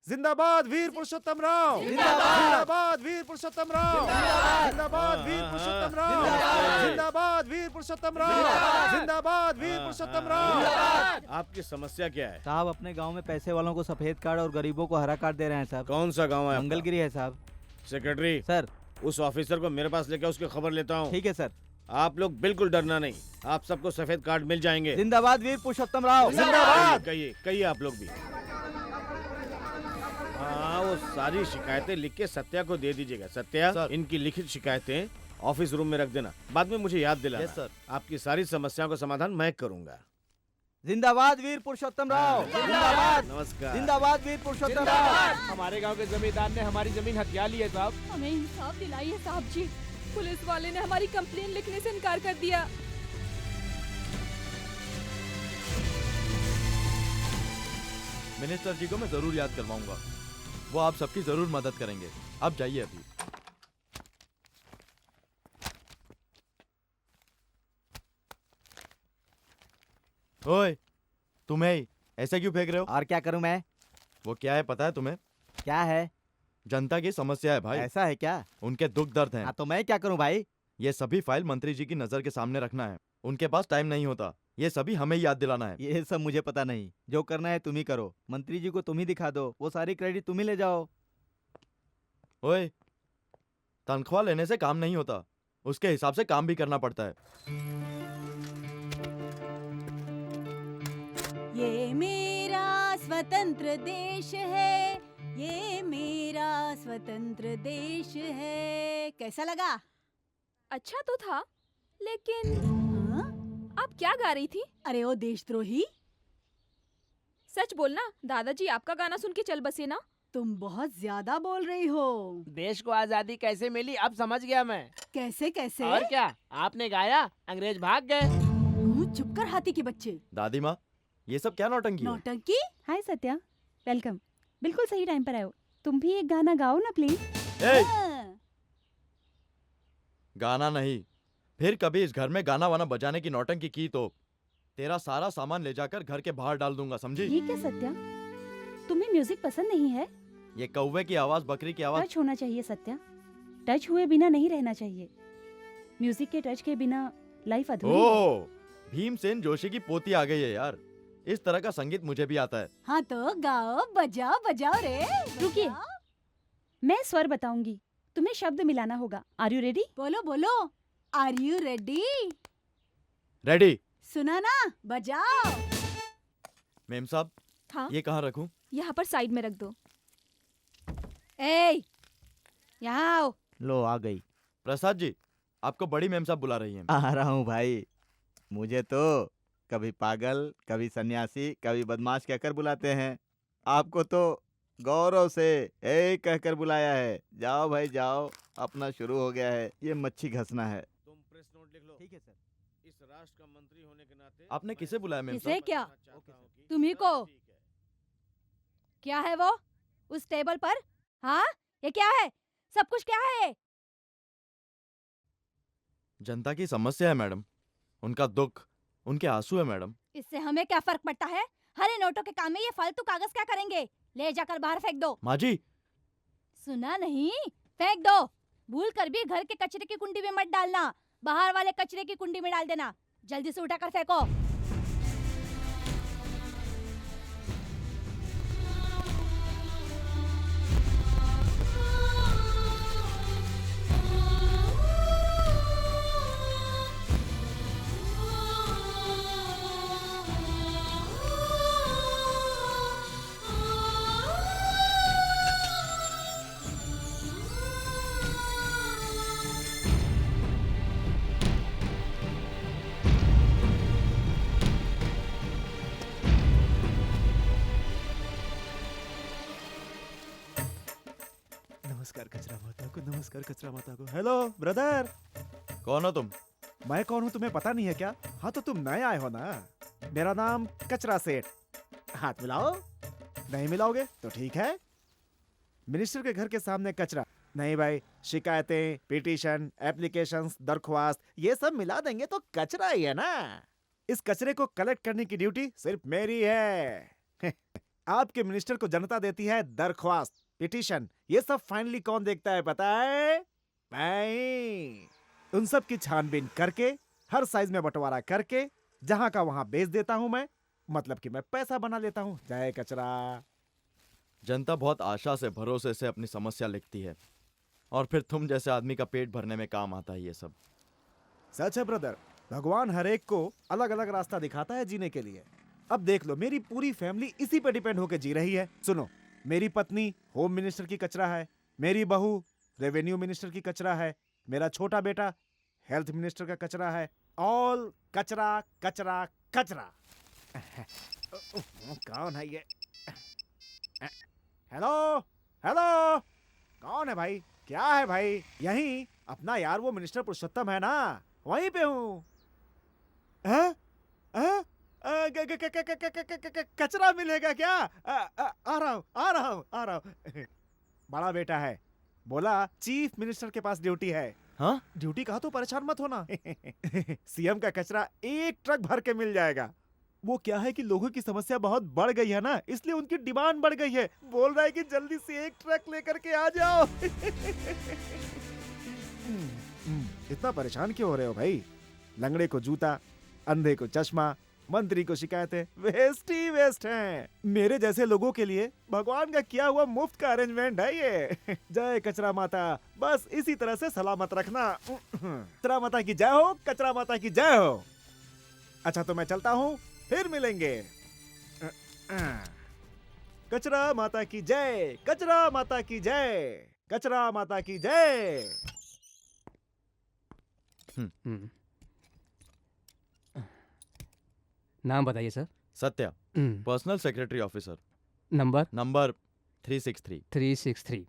जिंदाबाद वीर पुरुषोत्तम राव। जिंदाबाद वीर पुरुषोत्तम राव। जिंदाबाद वीर पुरुषोत्तम राव। जिंदाबाद वीर पुरुषोत्तम राव। जिंदाबाद वीर पुरुषोत्तम राव। आपकी समस्या क्या है? साहब अपने गांव में पैसे वालों को सफेद कार्ड और गरीबों को हरा कार्ड दे रहे हैं साहब। कौन सा गांव है? मंगलगिरी है साहब। सेक्रेटरी सर, उस ऑफिसर को मेरे पास लेकर उसकी खबर लेता हूँ। ठीक है सर। आप लोग बिल्कुल डरना नहीं, आप सबको सफेद कार्ड मिल जाएंगे। जिंदाबाद वीर पुरुषोत्तम राव। कहिए कहिए आप लोग भी। हाँ, वो सारी शिकायतें लिख के सत्या को दे दीजिएगा। सत्या, इनकी लिखित शिकायतें ऑफिस रूम में रख देना, बाद में मुझे याद दिलाना। Yes sir. आपकी सारी समस्याओं का समाधान मैं करूंगा। जिंदाबाद वीर पुरुषोत्तम राव। जिंदाबाद। नमस्कार। जिंदाबाद वीर पुरुषोत्तम राव। हमारे गांव के जमींदार ने हमारी जमीन हथिया ली है साहब। हमें इंसाफ दिलाइए साहब जी। पुलिस वाले ने हमारी कंप्लेन लिखने से इनकार कर दिया। मिनिस्टर जी को मैं जरूर याद करवाऊंगा, वो आप सबकी जरूर मदद करेंगे। आप जाइए अभी। ओए, तुम्हें ही ऐसे क्यों फेंक रहे हो? और क्या करूं मैं? वो क्या है पता है तुम्हें? क्या है? जनता की समस्या है भाई। ऐसा है क्या? उनके दुख दर्द हैं। हाँ तो मैं क्या करूं भाई? ये सभी फाइल मंत्री जी की नजर के सामने रखना है। उनके पास टाइम नहीं होता, ये सभी हमें याद दिलाना है। ये सब मुझे पता नहीं, जो करना है तुम ही करो। मंत्री जी को तुम ही दिखा दो, वो सारी क्रेडिट तुम ही ले जाओ। ओए, तनख्वाह लेने से काम नहीं होता, उसके हिसाब से काम भी करना पड़ता है। ये मेरा स्वतंत्र देश है, ये मेरा स्वतंत्र देश है। कैसा लगा? अच्छा तो था, लेकिन हाँ? आप क्या गा रही थी? अरे ओ देशद्रोही, सच बोलना, दादाजी आपका गाना सुन के चल बसे ना। तुम बहुत ज्यादा बोल रही हो। देश को आजादी कैसे मिली अब समझ गया मैं। कैसे कैसे? और क्या आपने गाया, अंग्रेज भाग गए। मुंह चुप कर हाथी के बच्चे। दादी माँ, ये सब क्या नौटंकी है? नौटंकी? हाय सत्या, वेलकम। बिल्कुल सही टाइम पर आए हो। तुम भी एक गाना गाओ ना प्लीज। ए, हाँ। गाना नहीं, फिर कभी इस घर में गाना वाना बजाने की नौटंकी की तो तेरा सारा सामान ले जाकर घर के बाहर डाल दूंगा, समझी? ये क्या सत्या, तुम्हें म्यूजिक पसंद नहीं है? ये कौवे की आवाज, बकरी की आवाज। टच होना चाहिए सत्या, टच हुए बिना नहीं रहना चाहिए। म्यूजिक के टच के बिना लाइफ अधूरी है। ओह, भीमसेन जोशी की पोती आ गई है यार। इस तरह का संगीत मुझे भी आता है। हाँ तो गाओ, बजाओ बजाओ रे। रुकिए, बजाओ। मैं स्वर बताऊंगी, तुम्हें शब्द मिलाना होगा। Are you ready? बोलो बोलो, आर यू रेडी? रेडी। सुना ना, बजाओ। मेम साहब, हाँ, ये कहाँ रखूं? यहाँ पर साइड में रख दो। ए, यहाँ आओ। लो आ गई। प्रसाद जी, आपको बड़ी मेम साहब बुला रही हैं। आ रहा हूँ भाई। मुझे तो कभी पागल, कभी सन्यासी, कभी बदमाश कहकर बुलाते हैं। आपको तो गौरव से ए कहकर बुलाया है। जाओ भाई जाओ, अपना शुरू हो गया है। ये मच्छी घसना है। तुम प्रेस नोट लिख लो। ठीक है सर। इस राष्ट्र का मंत्री होने के नाते आपने किसे बुलाया मेम किसे साहब? क्या? चाहता हूं कि- तुम्ही को। ठीक है। क्या है वो उस टेबल पर? हाँ, ये क्या है? सब कुछ क्या है? जनता की समस्या है मैडम, उनका दुख, उनके आंसू है मैडम। इससे हमें क्या फर्क पड़ता है? हरे नोटों के काम में ये फालतू कागज क्या करेंगे? ले जाकर बाहर फेंक दो। माँ जी, सुना नहीं? फेंक दो। भूल कर भी घर के कचरे की कुंडी में मत डालना, बाहर वाले कचरे की कुंडी में डाल देना। जल्दी से उठाकर फेंको। नमस्कार कचरा माता को, नमस्कार कचरा माता को। Hello brother. कौन हो तुम? मैं कौन हूँ तुम्हें पता नहीं है क्या? हाँ तो तुम नए आए हो ना। मेरा नाम कचरा सेठ। हाथ मिलाओ। नहीं मिलाओगे तो ठीक है। मिनिस्टर के घर के सामने कचरा नहीं भाई, शिकायतें, पिटीशन, एप्लीकेशंस, दरख्वास्त ये सब मिला देंगे तो कचरा ही है ना। इस कचरे को कलेक्ट करने की ड्यूटी सिर्फ मेरी है। आपके मिनिस्टर को जनता देती है दरख्वास्त, पिटीशन, ये सब फाइनली कौन देखता है पता है? मैं। उन सब की छानबीन करके हर साइज में बंटवारा करके जहां का वहां बेच देता हूं मैं। मतलब कि मैं पैसा बना लेता हूं। जय कचरा। जनता बहुत आशा से, भरोसे से अपनी समस्या लिखती है, और फिर तुम जैसे आदमी का पेट भरने में काम आता है ये सब। सच है ब्रदर, भगवान हर एक को अलग अलग रास्ता दिखाता है जीने के लिए। अब देख लो, मेरी पूरी फैमिली इसी पे डिपेंड होकर जी रही है। सुनो, मेरी पत्नी होम मिनिस्टर की कचरा है, मेरी बहू रेवेन्यू मिनिस्टर की कचरा है, मेरा छोटा बेटा हेल्थ मिनिस्टर का कचरा है। ऑल कचरा कचरा कचरा। कौन है ये? हेलो हेलो, कौन है भाई? क्या है भाई? यहीं अपना यार वो मिनिस्टर पुरुषोत्तम है ना, वहीं पे हूँ। हैं? हैं? कचरा मिलेगा क्या? आ रहा हूँ, आ रहा हूँ, आ रहा हूँ। बड़ा बेटा है, बोला चीफ मिनिस्टर के पास ड्यूटी है। हाँ? ड्यूटी कहा तो परेशान मत होना। सीएम का कचरा एक ट्रक भर के मिल जाएगा। वो क्या है कि लोगों की समस्या बहुत बढ़ गई है ना, इसलिए उनकी डिमांड बढ़ गई है। बोल रहा है कि जल्दी से एक ट्रक लेकर के आ जाओ। इतना परेशान क्यों हो रहे हो भाई? लंगड़े को जूता, अंधे को चश्मा, मंत्री को शिकायतें, वेस्ट ही वेस्ट हैं। मेरे जैसे लोगों के लिए भगवान का किया हुआ मुफ्त का अरेंजमेंट है ये। जय कचरा माता, बस इसी तरह से सलामत रखना। कचरा माता की जय हो, कचरा माता की जय हो। अच्छा तो मैं चलता हूँ, फिर मिलेंगे। कचरा माता की जय, कचरा माता की जय, कचरा माता की जय। नाम बताइए sir. Satya, personal secretary officer. Number 363। 363।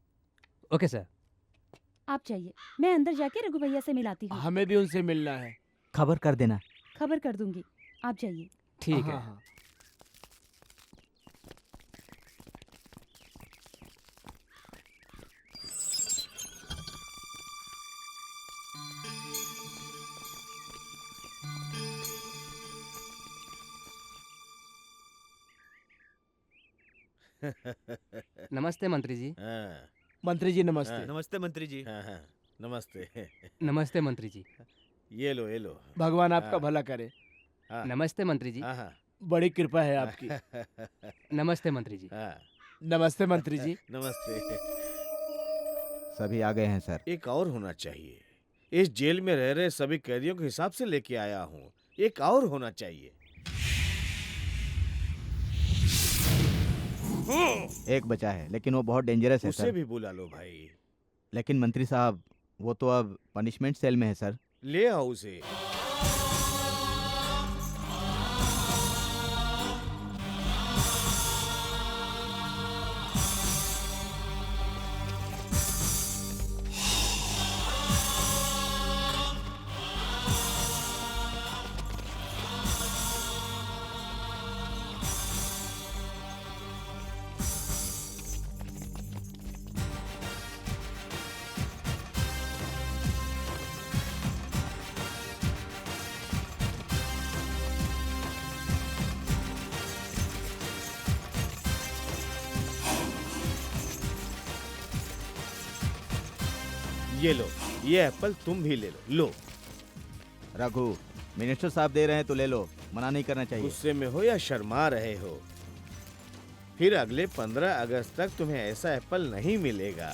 Okay sir. आप जाइए, मैं अंदर जाके रघु भैया से मिलाती हूँ। हमें भी उनसे मिलना है। खबर कर देना। खबर कर दूंगी, आप जाइए। ठीक है। हाँ। नमस्ते मंत्री जी। हाँ, मंत्री जी नमस्ते। नमस्ते मंत्री जी। हाँ, हाँ, नमस्ते। नमस्ते मंत्री जी। ये लो, ये लो। भगवान आपका हाँ। भला करे। हाँ, नमस्ते मंत्री जी। हाँ, हाँ। बड़ी कृपा है आपकी। नमस्ते मंत्री जी। हाँ, नमस्ते मंत्री जी। नमस्ते। सभी आ गए हैं सर। एक और होना चाहिए। इस जेल में रह रहे सभी कैदियों के हिसाब से लेके आया हूँ। एक और होना चाहिए। एक बचा है, लेकिन वो बहुत डेंजरस है उसे सर। भी बुला लो भाई। लेकिन मंत्री साहब, वो तो अब पनिशमेंट सेल में है सर। ले आओ उसे। ये लो, ये एप्पल तुम भी ले लो। रघु, मिनिस्टर साहब दे रहे हैं तो ले लो, मना नहीं करना चाहिए। गुस्से में हो या शर्मा रहे हो, फिर अगले 15 अगस्त तक तुम्हें ऐसा एप्पल नहीं मिलेगा।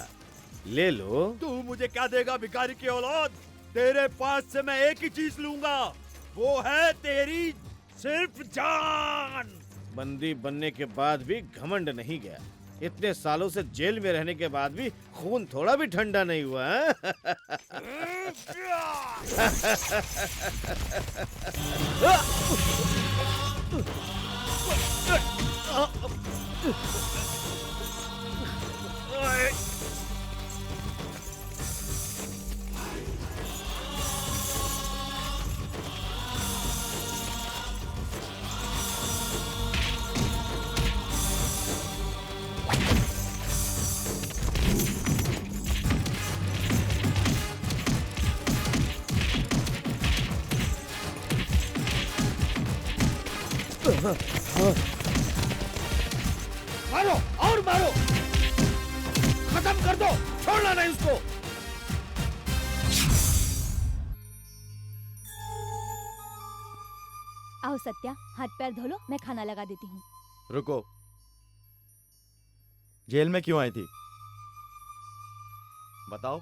ले लो। तू मुझे क्या देगा भिखारी की औलाद? तेरे पास से मैं एक ही चीज लूंगा, वो है तेरी सिर्फ जान। बंदी बनने के बाद भी घमंड नहीं गया। इतने सालों से जेल में रहने के बाद भी खून थोड़ा भी ठंडा नहीं हुआ है? मारो और मारो, खत्म कर दो, छोड़ना नहीं उसको। आओ सत्या, हाथ पैर धो लो, मैं खाना लगा देती हूँ। रुको, जेल में क्यों आई थी? बताओ।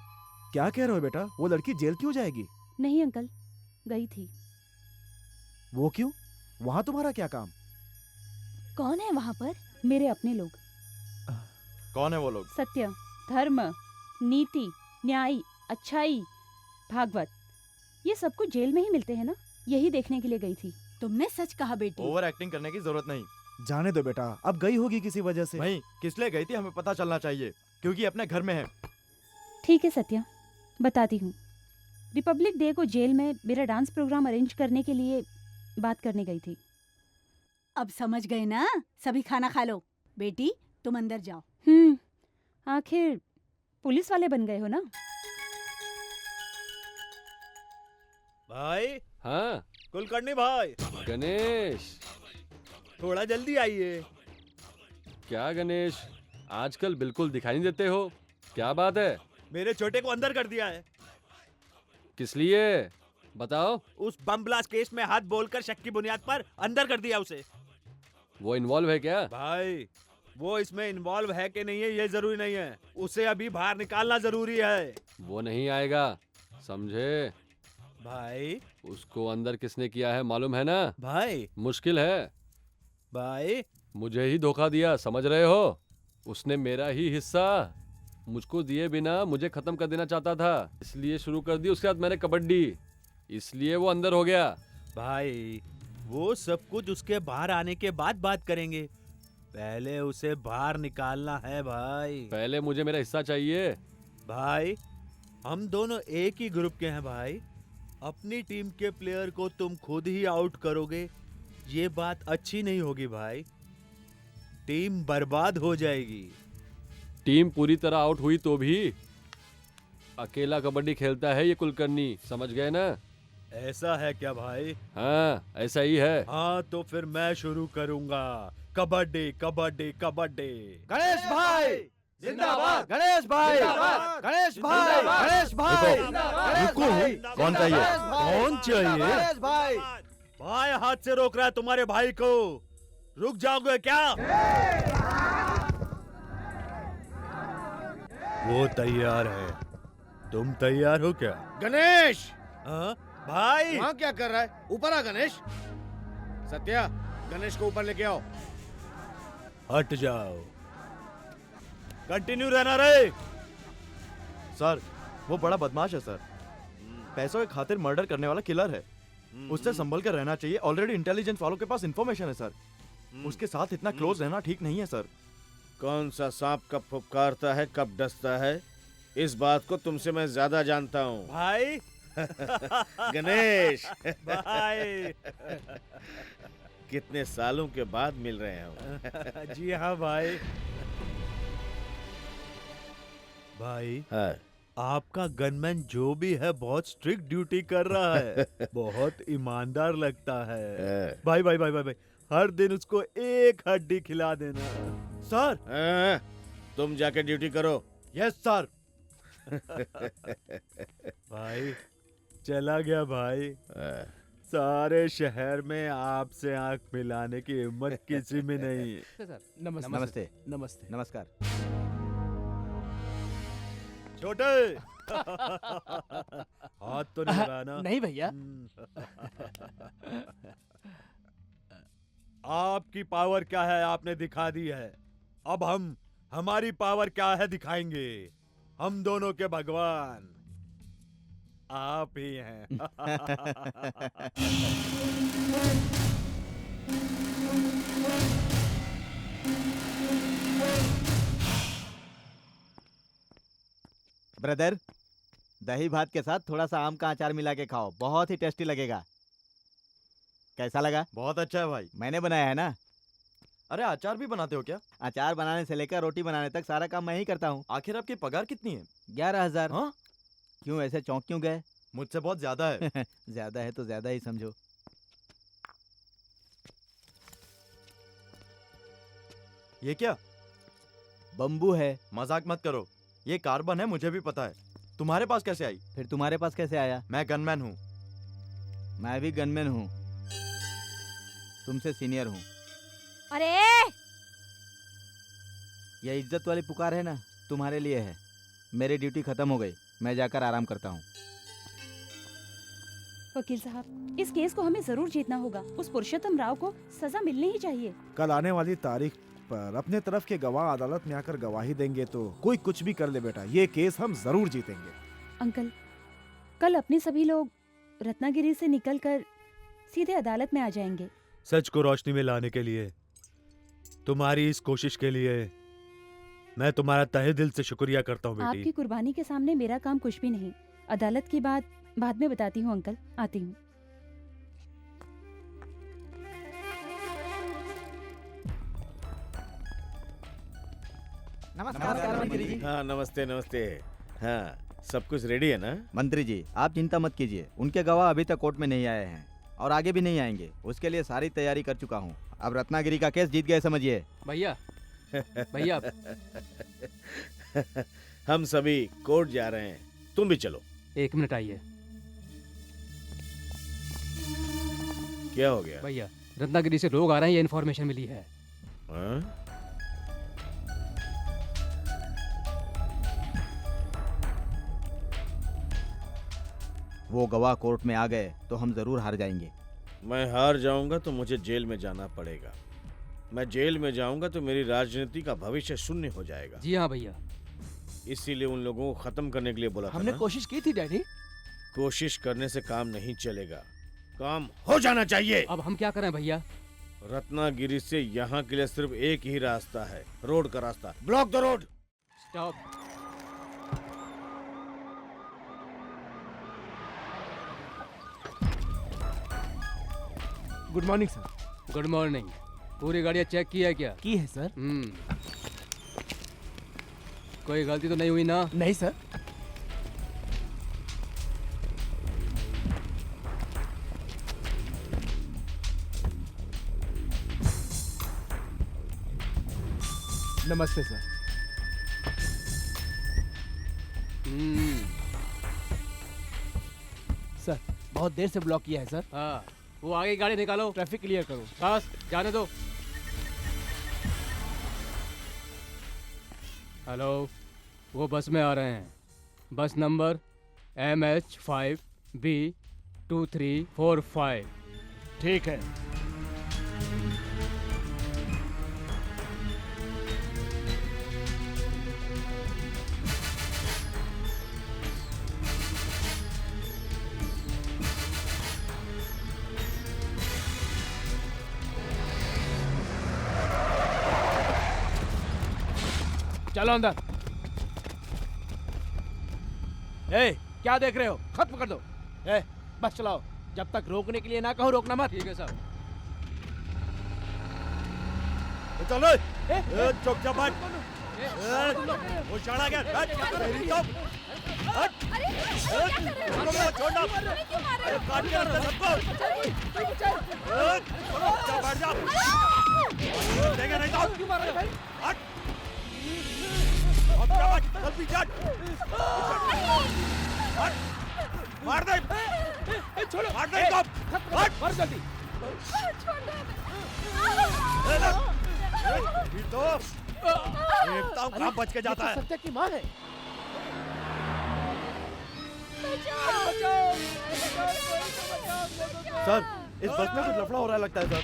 क्या कह रहे हो बेटा? वो लड़की जेल क्यों जाएगी? नहीं अंकल, गई थी। वो क्यों? वहाँ तुम्हारा क्या काम? कौन है वहाँ पर? मेरे अपने लोग। कौन है वो लोग? सत्य, धर्म, नीति, न्याय, अच्छाई, भागवत, ये सब कुछ जेल में ही मिलते हैं ना, यही देखने के लिए गई थी। तुमने सच कहा बेटी। ओवर एक्टिंग करने की जरूरत नहीं। जाने दो बेटा, अब गई होगी किसी वजह से। भाई, किस लिए गई थी हमें पता चलना चाहिए, क्योंकि अपने घर में है। ठीक है सत्या, बताती हूँ। रिपब्लिक डे को जेल में मेरा डांस प्रोग्राम अरेंज करने के लिए बात करने गई थी। अब समझ गए ना? सभी खाना खा लो। बेटी तुम अंदर जाओ। आखिर पुलिस वाले बन गए हो ना। भाई। हाँ कुलकर्णी भाई। गणेश, थोड़ा जल्दी आइए। क्या गणेश, आजकल बिल्कुल दिखाई नहीं देते हो, क्या बात है? मेरे छोटे को अंदर कर दिया है। किस लिए बताओ? उस बम ब्लास्ट केस में हाथ बोलकर शक की बुनियाद पर अंदर कर दिया उसे। वो इन्वॉल्व है क्या? भाई वो इसमें इन्वॉल्व है कि नहीं है ये जरूरी नहीं है, उसे अभी बाहर निकालना जरूरी है। वो नहीं आएगा, समझे? भाई उसको अंदर किसने किया है मालूम है ना? भाई मुश्किल है। भाई मुझे ही धोखा दिया, समझ रहे हो? उसने मेरा ही हिस्सा मुझको दिए बिना मुझे खत्म कर देना चाहता था, इसलिए शुरू कर दी उसके साथ मैंने कबड्डी, इसलिए वो अंदर हो गया। भाई वो सब कुछ उसके बाहर आने के बाद बात करेंगे, पहले उसे बाहर निकालना है भाई। पहले मुझे मेरा हिस्सा चाहिए। भाई हम दोनों एक ही ग्रुप के हैं भाई, अपनी टीम के प्लेयर को तुम खुद ही आउट करोगे, ये बात अच्छी नहीं होगी भाई, टीम बर्बाद हो जाएगी। टीम पूरी तरह आउट हुई तो भी अकेला कबड्डी खेलता है ये कुलकर्णी, समझ गए ना? ऐसा है क्या भाई? हाँ ऐसा ही है। हाँ तो फिर मैं शुरू करूंगा। कबड्डी कबड्डी कबड्डी। गणेश भाई जिंदाबाद, गणेश भाई, गणेश भाई, गणेश भाई, रुको, कौन चाहिए? कौन चाहिए? गणेश भाई। भाई हाथ से रोक रहा है तुम्हारे भाई को, रुक जाओगे क्या? वो तैयार है, तुम तैयार हो क्या? गणेश भाई वहाँ क्या कर रहा है? ऊपर आ गणेश। सत्या गणेश को ऊपर लेके आओ। हट जाओ, कंटिन्यू रहना रे। सर वो बड़ा बदमाश है सर, पैसों के खातिर मर्डर करने वाला किलर है, उससे संभल कर रहना चाहिए। ऑलरेडी इंटेलिजेंस वालों के पास इंफॉर्मेशन है सर, उसके साथ इतना क्लोज रहना ठीक नहीं है सर। कौन सा सांप कब फुफकारता है कब डसता है, इस बात को तुमसे मैं ज्यादा जानता हूँ भाई। गणेश भाई कितने सालों के बाद मिल रहे हो। जी हाँ भाई। भाई हाँ। आपका गनमैन जो भी है बहुत स्ट्रिक्ट ड्यूटी कर रहा है, बहुत ईमानदार लगता है। भाई भाई भाई भाई भाई हर दिन उसको एक हड्डी खिला देना। सर तुम जाके ड्यूटी करो। Yes sir. भाई चला गया भाई, सारे शहर में आपसे आंख मिलाने की हिम्मत किसी में नहीं है। नमस्ते नमस्ते। नमस्ते। नमस्कार। छोटे हाथ तो नहीं लगाना। नहीं भैया। आपकी पावर क्या है आपने दिखा दी है, अब हम हमारी पावर क्या है दिखाएंगे। हम दोनों के भगवान आप ही हैं। ब्रदर दही भात के साथ थोड़ा सा आम का अचार मिला के खाओ, बहुत ही टेस्टी लगेगा। कैसा लगा? बहुत अच्छा है भाई। मैंने बनाया है ना। अरे अचार भी बनाते हो क्या? अचार बनाने से लेकर रोटी बनाने तक सारा काम मैं ही करता हूँ। आखिर आपकी पगार कितनी है? 11,000। हाँ? क्यों ऐसे चौंक क्यों गए? मुझसे बहुत ज्यादा है। ज्यादा है तो ज्यादा ही समझो। ये क्या? बम्बू है। मजाक मत करो, ये कार्बन है, मुझे भी पता है। तुम्हारे पास कैसे आई? फिर तुम्हारे पास कैसे आया? मैं गनमैन हूँ। मैं भी गनमैन हूँ, तुमसे सीनियर हूँ। अरे यह इज्जत वाली पुकार है ना, तुम्हारे लिए है। मेरी ड्यूटी खत्म हो गई, मैं जाकर आराम करता हूँ। वकील साहब, इस केस को हमें जरूर जीतना होगा। उस पुरुषोत्तम राव को सजा मिलनी ही चाहिए। कल आने वाली तारीख पर अपने तरफ के गवाह अदालत में आकर गवाही देंगे तो कोई कुछ भी कर ले बेटा, ये केस हम जरूर जीतेंगे। अंकल, कल अपने सभी लोग रत्नागिरी से निकलकर सीधे अदालत में आ जाएंगे। सच को रोशनी में लाने के लिए, तुम्हारी इस कोशिश के लिए मैं तुम्हारा तहे दिल से शुक्रिया करता हूँ आपकी बेटी। कुर्बानी के सामने मेरा काम कुछ भी नहीं। अदालत की बात बाद में बताती हूँ अंकल, आती हूँ। नमस्कार मंत्री जी। हाँ नमस्ते नमस्ते। हाँ सब कुछ रेडी है ना? मंत्री जी आप चिंता मत कीजिए, उनके गवाह अभी तक कोर्ट में नहीं आए हैं और आगे भी नहीं आएंगे। उसके लिए सारी तैयारी कर चुका हूँ। अब रत्नागिरी का केस जीत गए समझिए। भैया भैया हम सभी कोर्ट जा रहे हैं, तुम भी चलो। 1 मिनट आइए। क्या हो गया? भैया रत्नागिरी से लोग आ रहे हैं, ये इन्फॉर्मेशन मिली है। हाँ? वो गवाह कोर्ट में आ गए तो हम जरूर हार जाएंगे। मैं हार जाऊंगा तो मुझे जेल में जाना पड़ेगा। मैं जेल में जाऊंगा तो मेरी राजनीति का भविष्य शून्य हो जाएगा। जी हाँ भैया। इसीलिए उन लोगों को खत्म करने के लिए बोला था हमने ना? कोशिश की थी डैडी। कोशिश करने से काम नहीं चलेगा, काम हो जाना चाहिए। अब हम क्या करें भैया? रत्नागिरी से यहाँ के लिए सिर्फ एक ही रास्ता है, रोड का रास्ता। Block the road. Stop. Good morning sir. Good morning. पूरी गाड़ियाँ चेक की है क्या? की है सर। कोई गलती तो नहीं हुई ना? नहीं सर। नमस्ते सर। सर बहुत देर से ब्लॉक किया है सर। हाँ वो आगे गाड़ी निकालो। ट्रैफिक क्लियर करो। बस जाने दो। हेलो, वो बस में आ रहे हैं। बस नंबर MH5B2345। ठीक है। चलो अंदर। ए, क्या देख रहे हो? खत्म कर दो। ए, बस चलाओ। जब तक रोकने के लिए ना कहो रोकना मत। ठीक है साहब। चलो चुप चाप हट। वो शाना क्या? तेरी तो हट। छोड़ना। काट के रख दे सबको। चुप बैठ जा। देंगे नहीं तो। हट। अब क्या बात? चल पीछे हट। हट। मार दे। छोड़ो। मार दे इसको। हट। मार जल्दी। ये तो देखता हूँ कहाँ बच के जाता है। सत्या की माँ है। सर इस बस में कुछ लफड़ा हो रहा है लगता है सर।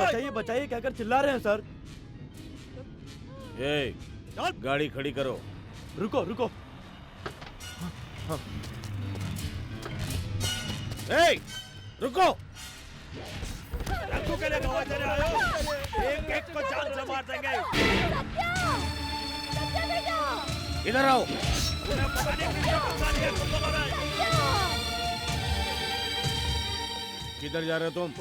बचाइए बचाइए कहकर चिल्ला रहे हैं सर। ए, गाड़ी खड़ी करो। रुको रुको। ए, रुको। रखो के लिए गवाह देने आए हो? एक एक को जान से मार देंगे। इधर आओ। किधर जा रहे हो तुम?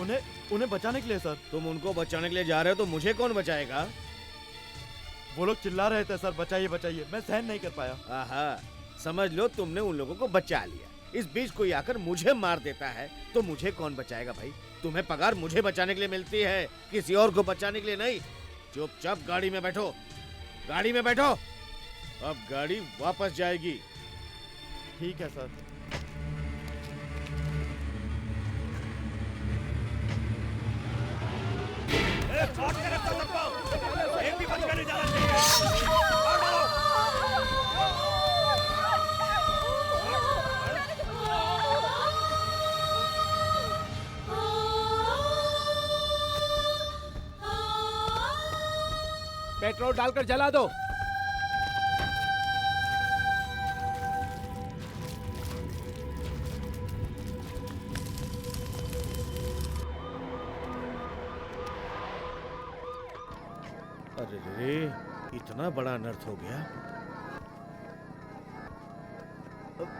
उन्हें बचाने के लिए सर। तुम उनको बचाने के लिए जा रहे हो तो मुझे कौन बचाएगा? वो लोग चिल्ला रहे थे सर बचाइए बचाइए, मैं सहन नहीं कर पाया। आहा, समझ लो तुमने उन लोगों को बचा लिया। इस बीच कोई आकर मुझे मार देता है तो मुझे कौन बचाएगा भाई? तुम्हें पगार मुझे बचाने के लिए मिलती है, किसी और को बचाने के लिए नहीं। चुपचाप गाड़ी में बैठो। गाड़ी में बैठो। अब गाड़ी वापस जाएगी। ठीक है सर। काट के रखो सबको। एक भी बच के नहीं जाना चाहिए। पेट्रोल डालकर जला दो। अरे रे, इतना बड़ा अनर्थ हो गया।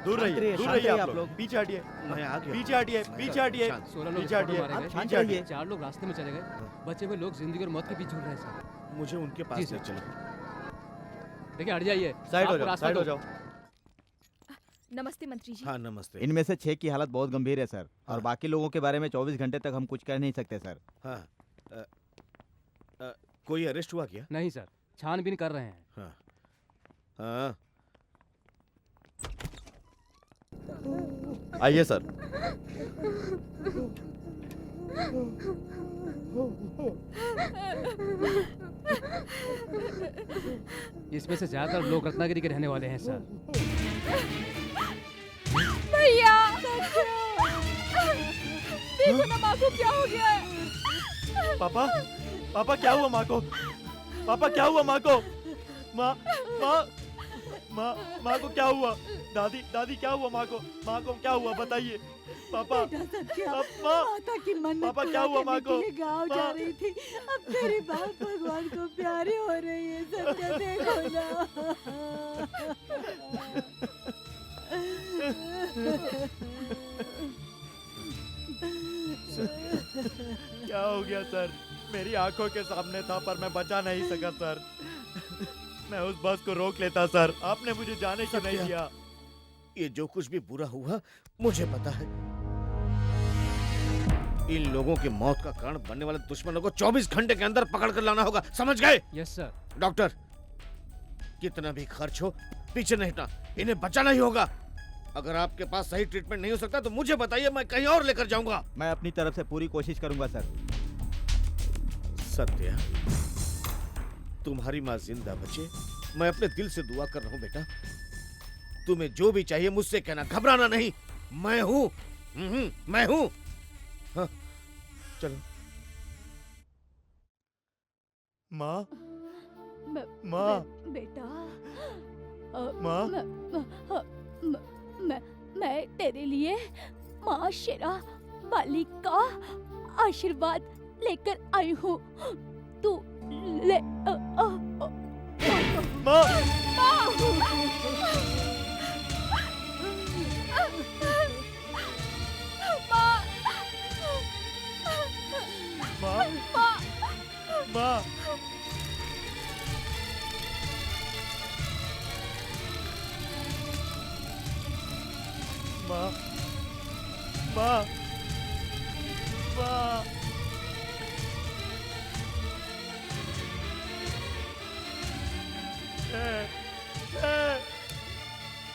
दूर रहिए, दूर रहिए आप लोग। पीछे हटिए, मैं आ गया। पीछे हटिए, पीछे हटिए, 16 लोग पीछे हटिए, मारे गए। पीछे हटिए। 4 लोग रास्ते में चले गए। बचे हुए लोग जिंदगी और मौत के बीच झूल रहे हैं सर। मुझे उनके जी, पास सर। ले चलो। देखिए हट जाइए। साइड हो आपको जाओ, रास्ता साइड हो दो। जाओ। नमस्ते मंत्री जी। हाँ नमस्ते। इनमें से 6 की हालत बहुत गंभीर है सर, और हाँ। बाकी लोगों के बारे में 24 घंटे तक हम कुछ कह नहीं सकते सर। हाँ कोई अरेस्ट हुआ क्या? नहीं सर, छानबीन कर रहे हैं। हाँ हाँ आइए सर। इसमें से ज्यादातर लोग रत्नागिरी के रहने वाले हैं सर। भैया देखो ना माँ को क्या हो गया है। पापा, पापा क्या हुआ माँ को? पापा क्या हुआ माँ को? माँ, माँ, माँ, माँ को क्या हुआ? दादी, दादी क्या हुआ माँ को? माँ को क्या हुआ बताइए? पापा, बेटा सत्या, माँ, माता की मन्नत पापा पूरा क्या हुआ माँ करने को? के लिए गाँव जा माँ। रही थी। अब तेरी बात भगवान को प्यारी हो रही है। सत्या देखो ना। क्या हो गया सर? मेरी आंखों के सामने था पर मैं बचा नहीं सका सर। मैं उस बस को रोक लेता सर, आपने मुझे जाने क्यों नहीं दिया? ये जो कुछ भी बुरा हुआ मुझे पता है। इन लोगों की मौत का कारण बनने वाले दुश्मनों को 24 घंटे के अंदर पकड़ कर लाना होगा, समझ गए? Yes sir. डॉक्टर, कितना भी खर्च हो पीछे नहीं हटना, इन्हें बचाना ही होगा। अगर आपके पास सही ट्रीटमेंट नहीं हो सकता तो मुझे बताइए, मैं कहीं और लेकर जाऊंगा। मैं अपनी तरफ से पूरी कोशिश करूंगा सर। सत्या, तुम्हारी माँ जिंदा बचे, मैं अपने दिल से दुआ कर रहा हूँ बेटा। तुम्हें जो भी चाहिए मुझसे कहना, घबराना नहीं। मैं हूँ, मैं हूँ। हाँ, चलो। माँ, माँ, बेटा, माँ, मैं तेरे लिए माँ शेरा वाली का आशीर्वाद लेकर आई हूँ। तू ले माँ, माँ, माँ, माँ, माँ,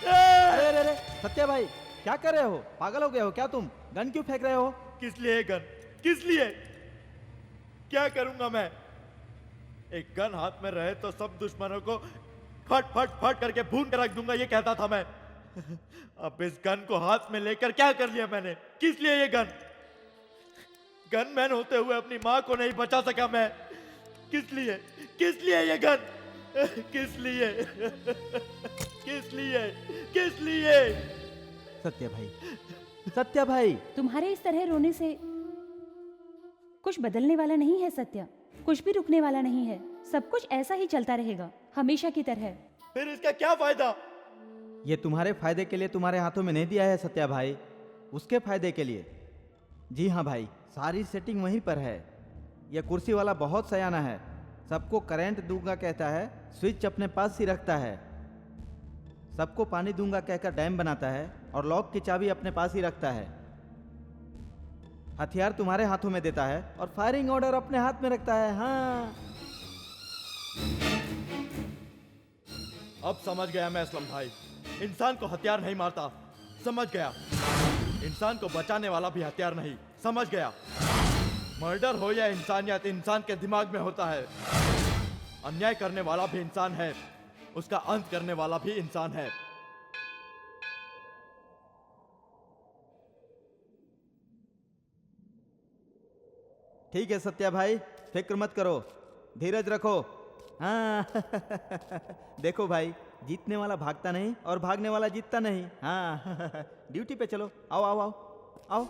अरे अरे अरे सत्या भाई, क्या कर रहे हो? पागल हो गए हो क्या तुम? गन क्यों फेंक रहे हो? किस लिए गन? किस लिए? क्या करूंगा मैं? एक गन हाथ में रहे तो सब दुश्मनों को फट फट फट करके भून कर रख दूंगा, ये कहता था मैं। अब इस गन को हाथ में लेकर क्या कर लिया मैंने? किस लिए ये गन? गनमैन होते हुए अपनी माँ को नहीं बचा सका मैं। किस लिए? किस लिए ये गन? किस लिए? किस लिए? किस लिए? सत्या भाई, सत्या भाई, तुम्हारे इस तरह रोने से कुछ बदलने वाला नहीं है सत्या। कुछ भी रुकने वाला नहीं है। सब कुछ ऐसा ही चलता रहेगा, हमेशा की तरह। फिर इसका क्या फायदा? ये तुम्हारे फायदे के लिए तुम्हारे हाथों में नहीं दिया है सत्या भाई, उसके फायदे के लिए। जी हाँ भाई, सारी सेटिंग वहीं पर है। यह कुर्सी वाला बहुत सयाना है, सबको करंट दूंगा कहता है, स्विच अपने पास ही रखता है। सबको पानी दूंगा कहकर डैम बनाता है और लॉक की चाबी अपने पास ही रखता है। हथियार तुम्हारे हाथों में देता है और फायरिंग ऑर्डर अपने हाथ में रखता है। हाँ, अब समझ गया मैं असलम भाई, इंसान को हथियार नहीं मारता, समझ गया। इंसान को बचाने वाला भी हथियार नहीं, समझ गया। मर्डर हो या इंसानियत, इंसान के दिमाग में होता है। अन्याय करने वाला भी इंसान है, उसका अंत करने वाला भी इंसान है। ठीक है सत्या भाई, फिक्र मत करो, धीरज रखो। हाँ देखो भाई, जीतने वाला भागता नहीं और भागने वाला जीतता नहीं। हाँ ड्यूटी पे चलो, आओ आओ आओ आओ।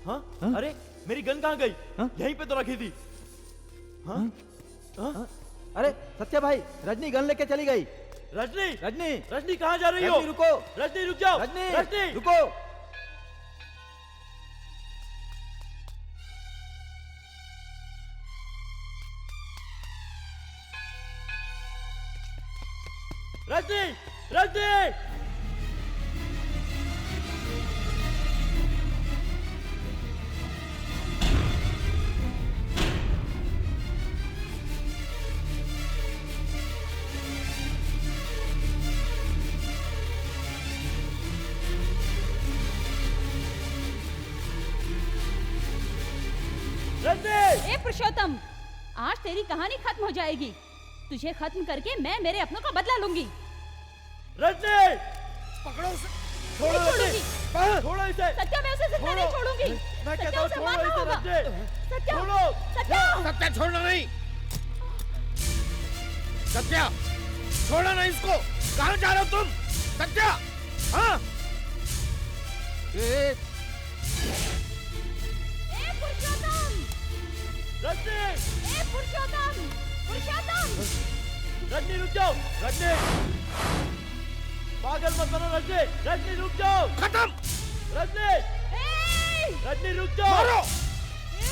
हाँ? हाँ? अरे मेरी गन कहाँ गई? हाँ? यहीं पे तो रखी थी। हाँ? हाँ? अरे सत्या भाई, रजनी गन लेके चली गई। रजनी, रजनी, रजनी कहाँ जा रही हो? रजनी रुको, रजनी रुक जाओ। रजनी, रजनी रुको। रजनी, रजनी। ए पुरुषोत्तम, आज तेरी कहानी खत्म हो जाएगी। तुझे खत्म करके मैं मेरे अपनों का बदला लूंगी। रजनी, पकड़ो उसे। छोड़ो नहीं छोड़ूंगी। छोड़ो इसे। सत्या, मैं उसे जिंदा नहीं छोड़ूंगी। मैं कहता सत्या, हूँ उसे छोड़ो मारना इसे होगा। रजनी। सत्या, छोड़ो। सत्या। सत्या छोड़ना नहीं। सत्या छोड़ना नहीं इसको। कहाँ जा रहे हो तुम? सत्या, हाँ? ए पुरुषोत्तम! रजनी, ए पुरुषोत्तम! पुरुषोत्तम! रजनी रुक जाओ। रजनी, पागल मत बनो रजनी। रजनी रुक जाओ। खत्म। रजनी, रजनी रुक जाओ। मारो।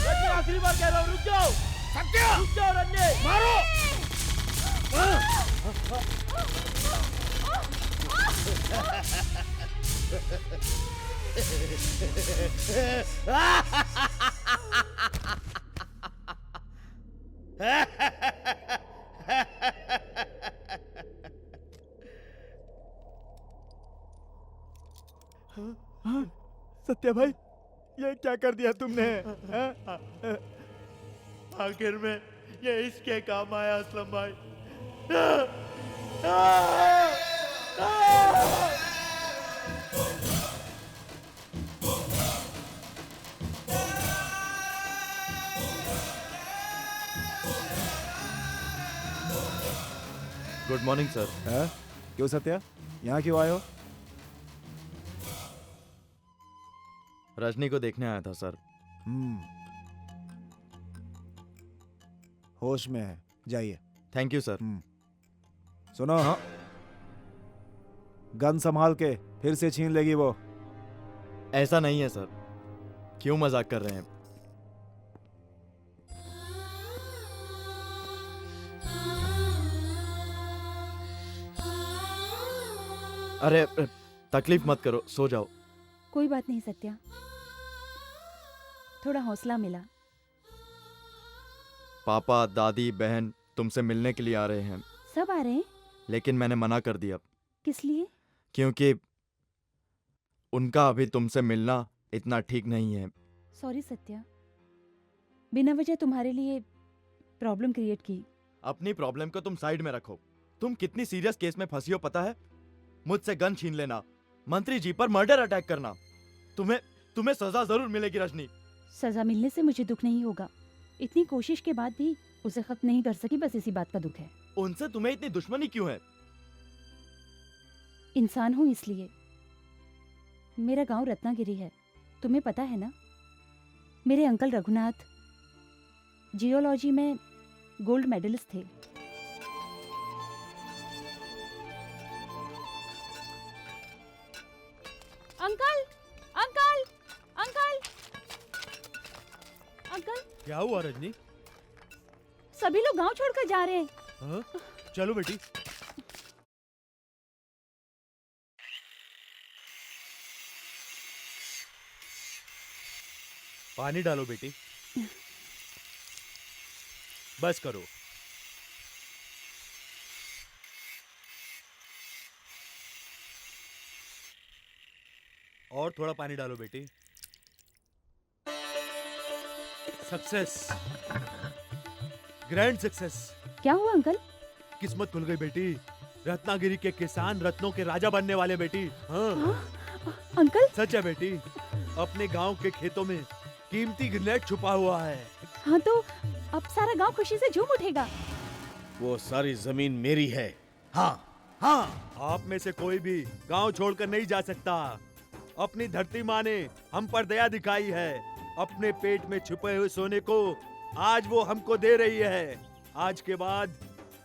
रजनी आखिरी बार कह रहा हूँ, रुक जाओ। सत्या, रुक जाओ रजनी। मारो। सत्या भाई, ये क्या कर दिया तुमने? आखिर में ये इसके काम आया असलम भाई। Good morning sir. क्यों सत्या, यहाँ क्यों आए हो? रजनी को देखने आया था सर। होश में है, जाइए। Thank you sir. सुनो, हाँ, गन संभाल के, फिर से छीन लेगी वो। ऐसा नहीं है सर, क्यों मजाक कर रहे हैं? अरे तकलीफ मत करो, सो जाओ। कोई बात नहीं सत्या, थोड़ा हौसला मिला। पापा, दादी, बहन तुमसे मिलने के लिए आ रहे हैं, सब आ रहे हैं? लेकिन मैंने मना कर दिया किस लिए? क्योंकि उनका अभी तुमसे मिलना इतना ठीक नहीं है। सॉरी सत्या, बिना वजह तुम्हारे लिए प्रॉब्लम क्रिएट की। अपनी प्रॉब्लम को तुम साइड में रखो। तुम कितनी सीरियस केस में फंसी हो पता है? मुझसे गन छीन लेना, मंत्री जी पर मर्डर अटैक करना। तुम्हें सजा जरूर मिलेगी रजनी। सजा मिलने से मुझे दुख नहीं होगा। इतनी कोशिश के बाद भी उसे खत्म नहीं कर सकी, बस इसी बात का दुख है। उनसे तुम्हें इतनी दुश्मनी क्यों है? इंसान हूँ इसलिए। मेरा गांव रत्नागिरी है, तुम्हें पता है ना? मेरे अंकल रघुनाथ जियोलॉजी में गोल्ड मेडलिस्ट थे। Uncle, uncle, uncle, uncle! क्या हुआ रजनी? सभी लोग गांव छोड़कर जा रहे हैं। हाँ? चलो बेटी। पानी डालो बेटी। बस करो। और थोड़ा पानी डालो बेटी। Success, grand success. क्या हुआ अंकल? किस्मत खुल गई बेटी। रत्नागिरी के किसान रत्नों के राजा बनने वाले बेटी। हाँ? अंकल सच है बेटी, अपने गांव के खेतों में कीमती ग्रेनेड छुपा हुआ है। हाँ तो अब सारा गांव खुशी से झूम उठेगा। वो सारी जमीन मेरी है। हाँ हाँ, आप में से कोई भी गांव छोड़कर नहीं जा सकता। अपनी धरती माँ ने हम पर दया दिखाई है। अपने पेट में छुपे हुए सोने को आज वो हमको दे रही है। आज के बाद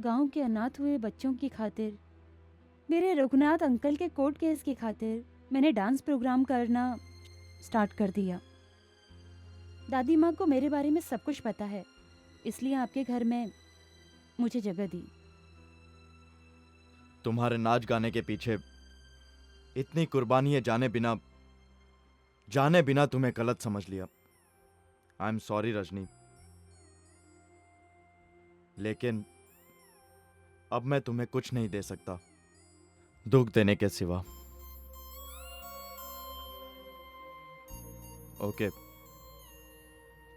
गांव के अनाथ हुए बच्चों की खातिर, मेरे रघुनाथ अंकल के कोर्ट केस की खातिर मैंने डांस प्रोग्राम करना स्टार्ट कर दिया। दादी माँ को मेरे बारे में सब कुछ पता है, इसलिए आपके घर में मुझे जगह दी। तुम्हारे नाच गाने के पीछे इतनी कुर्बानियां जाने बिना तुम्हें गलत समझ लिया। आई एम सॉरी रजनी, लेकिन अब मैं तुम्हें कुछ नहीं दे सकता दुख देने के सिवा। ओके,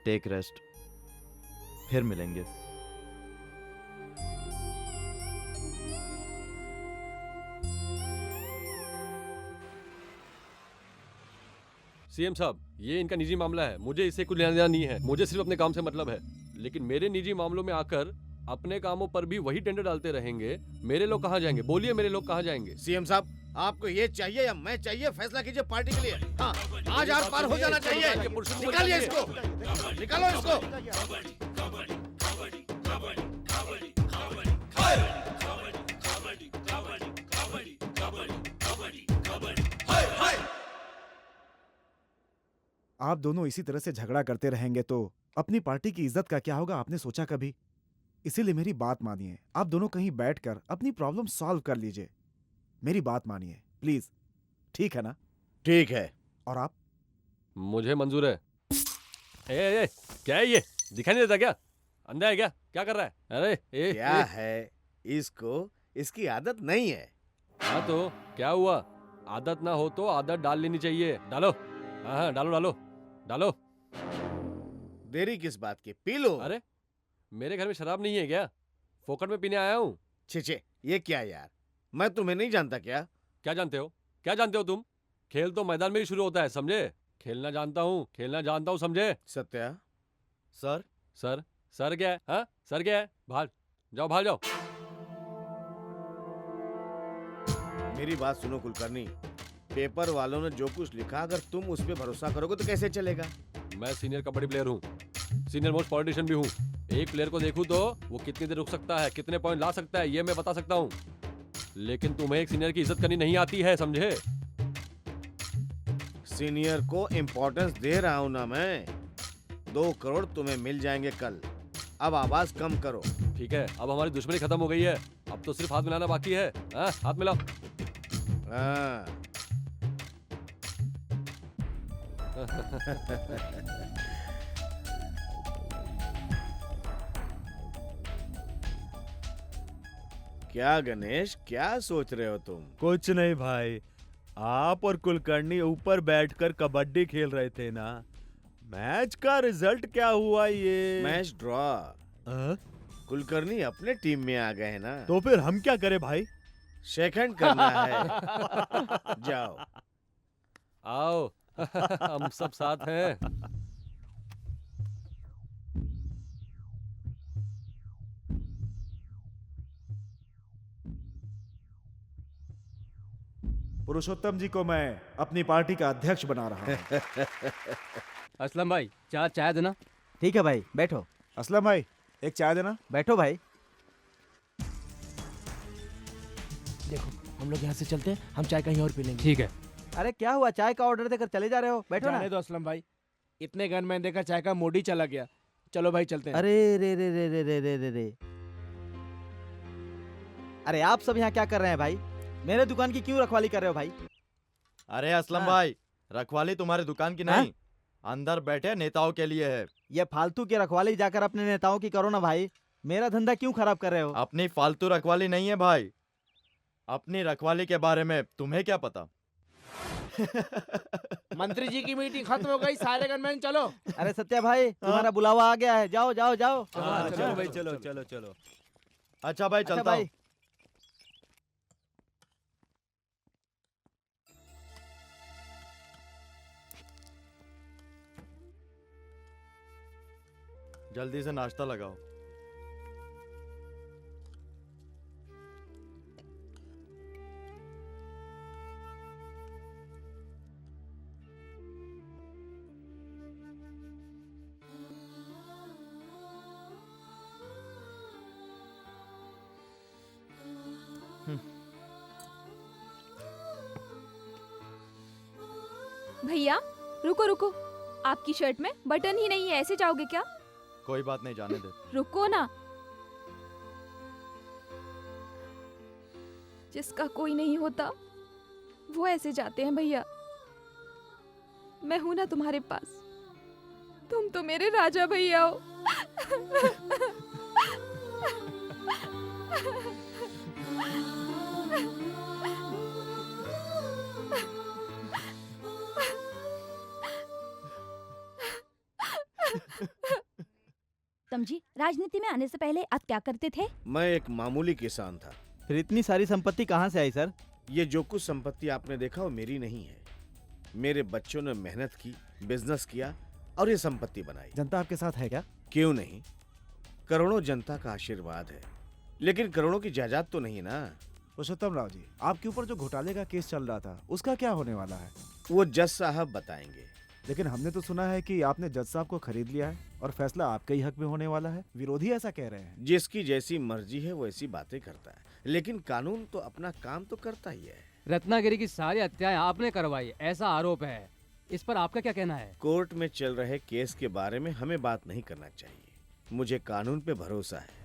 टेक रेस्ट, फिर मिलेंगे। सीएम साहब, ये इनका निजी मामला है, मुझे इससे कुछ लेना देना नहीं है। मुझे सिर्फ अपने काम से मतलब है। लेकिन मेरे निजी मामलों में आकर अपने कामों पर भी वही टेंडर डालते रहेंगे। मेरे लोग कहाँ जाएंगे? बोलिए, मेरे लोग कहाँ जाएंगे? सीएम साहब, आपको ये चाहिए या मैं चाहिए, फैसला कीजिए पार्टी के लिए। हाँ, आज आर पार हो जाना चाहिए। निकालिए इसको, निकालो इसको। आप दोनों इसी तरह से झगड़ा करते रहेंगे तो अपनी पार्टी की इज्जत का क्या होगा, आपने सोचा कभी? इसीलिए मेरी बात मानिए, आप दोनों कहीं बैठकर अपनी प्रॉब्लम सॉल्व कर लीजिए। मेरी बात मानिए प्लीज, ठीक है ना? ठीक है। और आप? मुझे मंजूर है। ए, क्या है ये? दिखाई नहीं देता क्या? अंधा है क्या? क्या कर रहा है? अरे क्या है इसको? इसकी आदत नहीं है। हाँ तो क्या हुआ? आदत ना हो तो आदत डाल लेनी चाहिए। डालो। हाँ, डालो डालो डालो। देरी किस बात की? P low. अरे मेरे घर में शराब नहीं है क्या? फोकट में पीने आया हूँ। छे, ये क्या यार? मैं तुम्हें नहीं जानता क्या? क्या जानते हो? क्या जानते हो तुम? खेल तो मैदान में ही शुरू होता है, समझे? खेलना जानता हूँ, समझे? सत्या सर। सर क्या है? हाँ, सर क्या है? बाहर जाओ। मेरी बात सुनो कुलकर्णी, पेपर वालों ने जो कुछ लिखा, अगर तुम उस पर भरोसा करोगे तो कैसे चलेगा? मैं सीनियर कबड्डी प्लेयर हूँ, सीनियर मोस्ट पॉलिटिशियन भी हूँ। एक प्लेयर को देखूं तो वो कितनी देर रुक सकता है, कितने पॉइंट ला सकता है, ये मैं बता सकता हूँ। लेकिन तुम्हें एक सीनियर की इज्जत करनी नहीं आती है, समझे? सीनियर को इम्पोर्टेंस दे रहा हूँ ना मैं। 2 करोड़ तुम्हें मिल जाएंगे कल। अब आवाज कम करो। ठीक है, अब हमारी दुश्मनी खत्म हो गई है, अब तो सिर्फ हाथ मिलाना बाकी है। हाँ, हाथ मिलाओ। हाँ। क्या गणेश, क्या सोच रहे हो तुम? कुछ नहीं भाई, आप और कुलकर्णी ऊपर बैठकर कबड्डी खेल रहे थे ना। मैच का रिजल्ट क्या हुआ ये? Match draw. कुलकर्णी अपने टीम में आ गए हैं ना। तो फिर हम क्या करें भाई? शेक हैंड करना है। जाओ। आओ। हम सब साथ हैं। पुरुषोत्तम जी को मैं अपनी पार्टी का अध्यक्ष बना रहा हूँ। असलम भाई, चाय देना। ठीक है भाई, बैठो। असलम भाई, एक चाय देना। बैठो भाई। देखो, हम लोग यहाँ से चलते हैं, हम चाय कहीं और पी लेंगे। ठीक है। अरे क्या हुआ, चाय का ऑर्डर देकर चले जा रहे हो? बैठो ना। जाने दो असलम भाई, इतने गनमैन देखकर चाय का मूड ही चला गया। चलो भाई चलते हैं। अरे रे रे रे रे रे रे रे रे। अरे आप सब यहाँ क्या कर रहे हैं भाई? मेरे दुकान की क्यों रखवाली कर रहे हो भाई? अरे असलम भाई, रखवाली तुम्हारे दुकान की नहीं, अंदर बैठे नेताओं के लिए है। ये फालतू की रखवाली जाकर अपने नेताओं की करो ना भाई। मेरा धंधा क्यों खराब कर रहे हो? अपनी फालतू रखवाली नहीं है भाई, अपनी रखवाली के बारे में तुम्हें क्या पता? मंत्री जी की मीटिंग खत्म हो गई, सारे गनमैन चलो। अरे सत्या भाई, तुम्हारा बुलावा आ गया है, जाओ जाओ जाओ। चलो भाई, चलो। अच्छा भाई, चलता हूँ। जल्दी से नाश्ता लगाओ। भैया रुको रुको, आपकी शर्ट में बटन ही नहीं है, ऐसे जाओगे क्या? कोई बात नहीं, जाने दे। रुको ना। जिसका कोई नहीं होता वो ऐसे जाते हैं भैया। मैं हूं ना तुम्हारे पास, तुम तो मेरे राजा भैया हो। तमजी, राजनीति में आने से पहले आप क्या करते थे? मैं एक मामूली किसान था। फिर इतनी सारी संपत्ति कहाँ से आई सर? ये जो कुछ संपत्ति आपने देखा वो मेरी नहीं है। मेरे बच्चों ने मेहनत की, बिजनेस किया और ये संपत्ति बनाई। जनता आपके साथ है क्या? क्यों नहीं, करोड़ों जनता का आशीर्वाद है, लेकिन करोड़ों की जायदाद तो नहीं ना। पुरुषोत्तम राव जी, आपके ऊपर जो घोटाले का केस चल रहा था उसका क्या होने वाला है? वो जज साहब बताएंगे। लेकिन हमने तो सुना है कि आपने जज साहब को खरीद लिया है और फैसला आपके ही हक में होने वाला है। विरोधी ऐसा कह रहे हैं। जिसकी जैसी मर्जी है वो ऐसी बातें करता है, लेकिन कानून तो अपना काम तो करता ही है। रत्नागिरी की सारी हत्याएं आपने करवाई, ऐसा आरोप है। इस पर आपका क्या कहना है? कोर्ट में चल रहे केस के बारे में हमें बात नहीं करना चाहिए। मुझे कानून पे भरोसा है,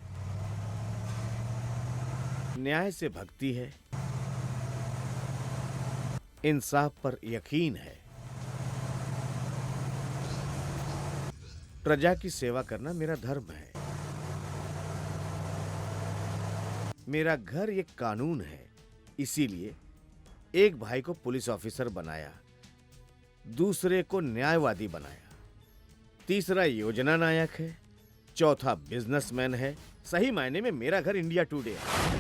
न्याय से भक्ति है, इंसाफ पर यकीन है, प्रजा की सेवा करना मेरा धर्म है। मेरा घर एक कानून है, इसीलिए एक भाई को पुलिस ऑफिसर बनाया, दूसरे को न्यायवादी बनाया, तीसरा योजना नायक है, चौथा बिजनेसमैन है। सही मायने में मेरा घर इंडिया टुडे है।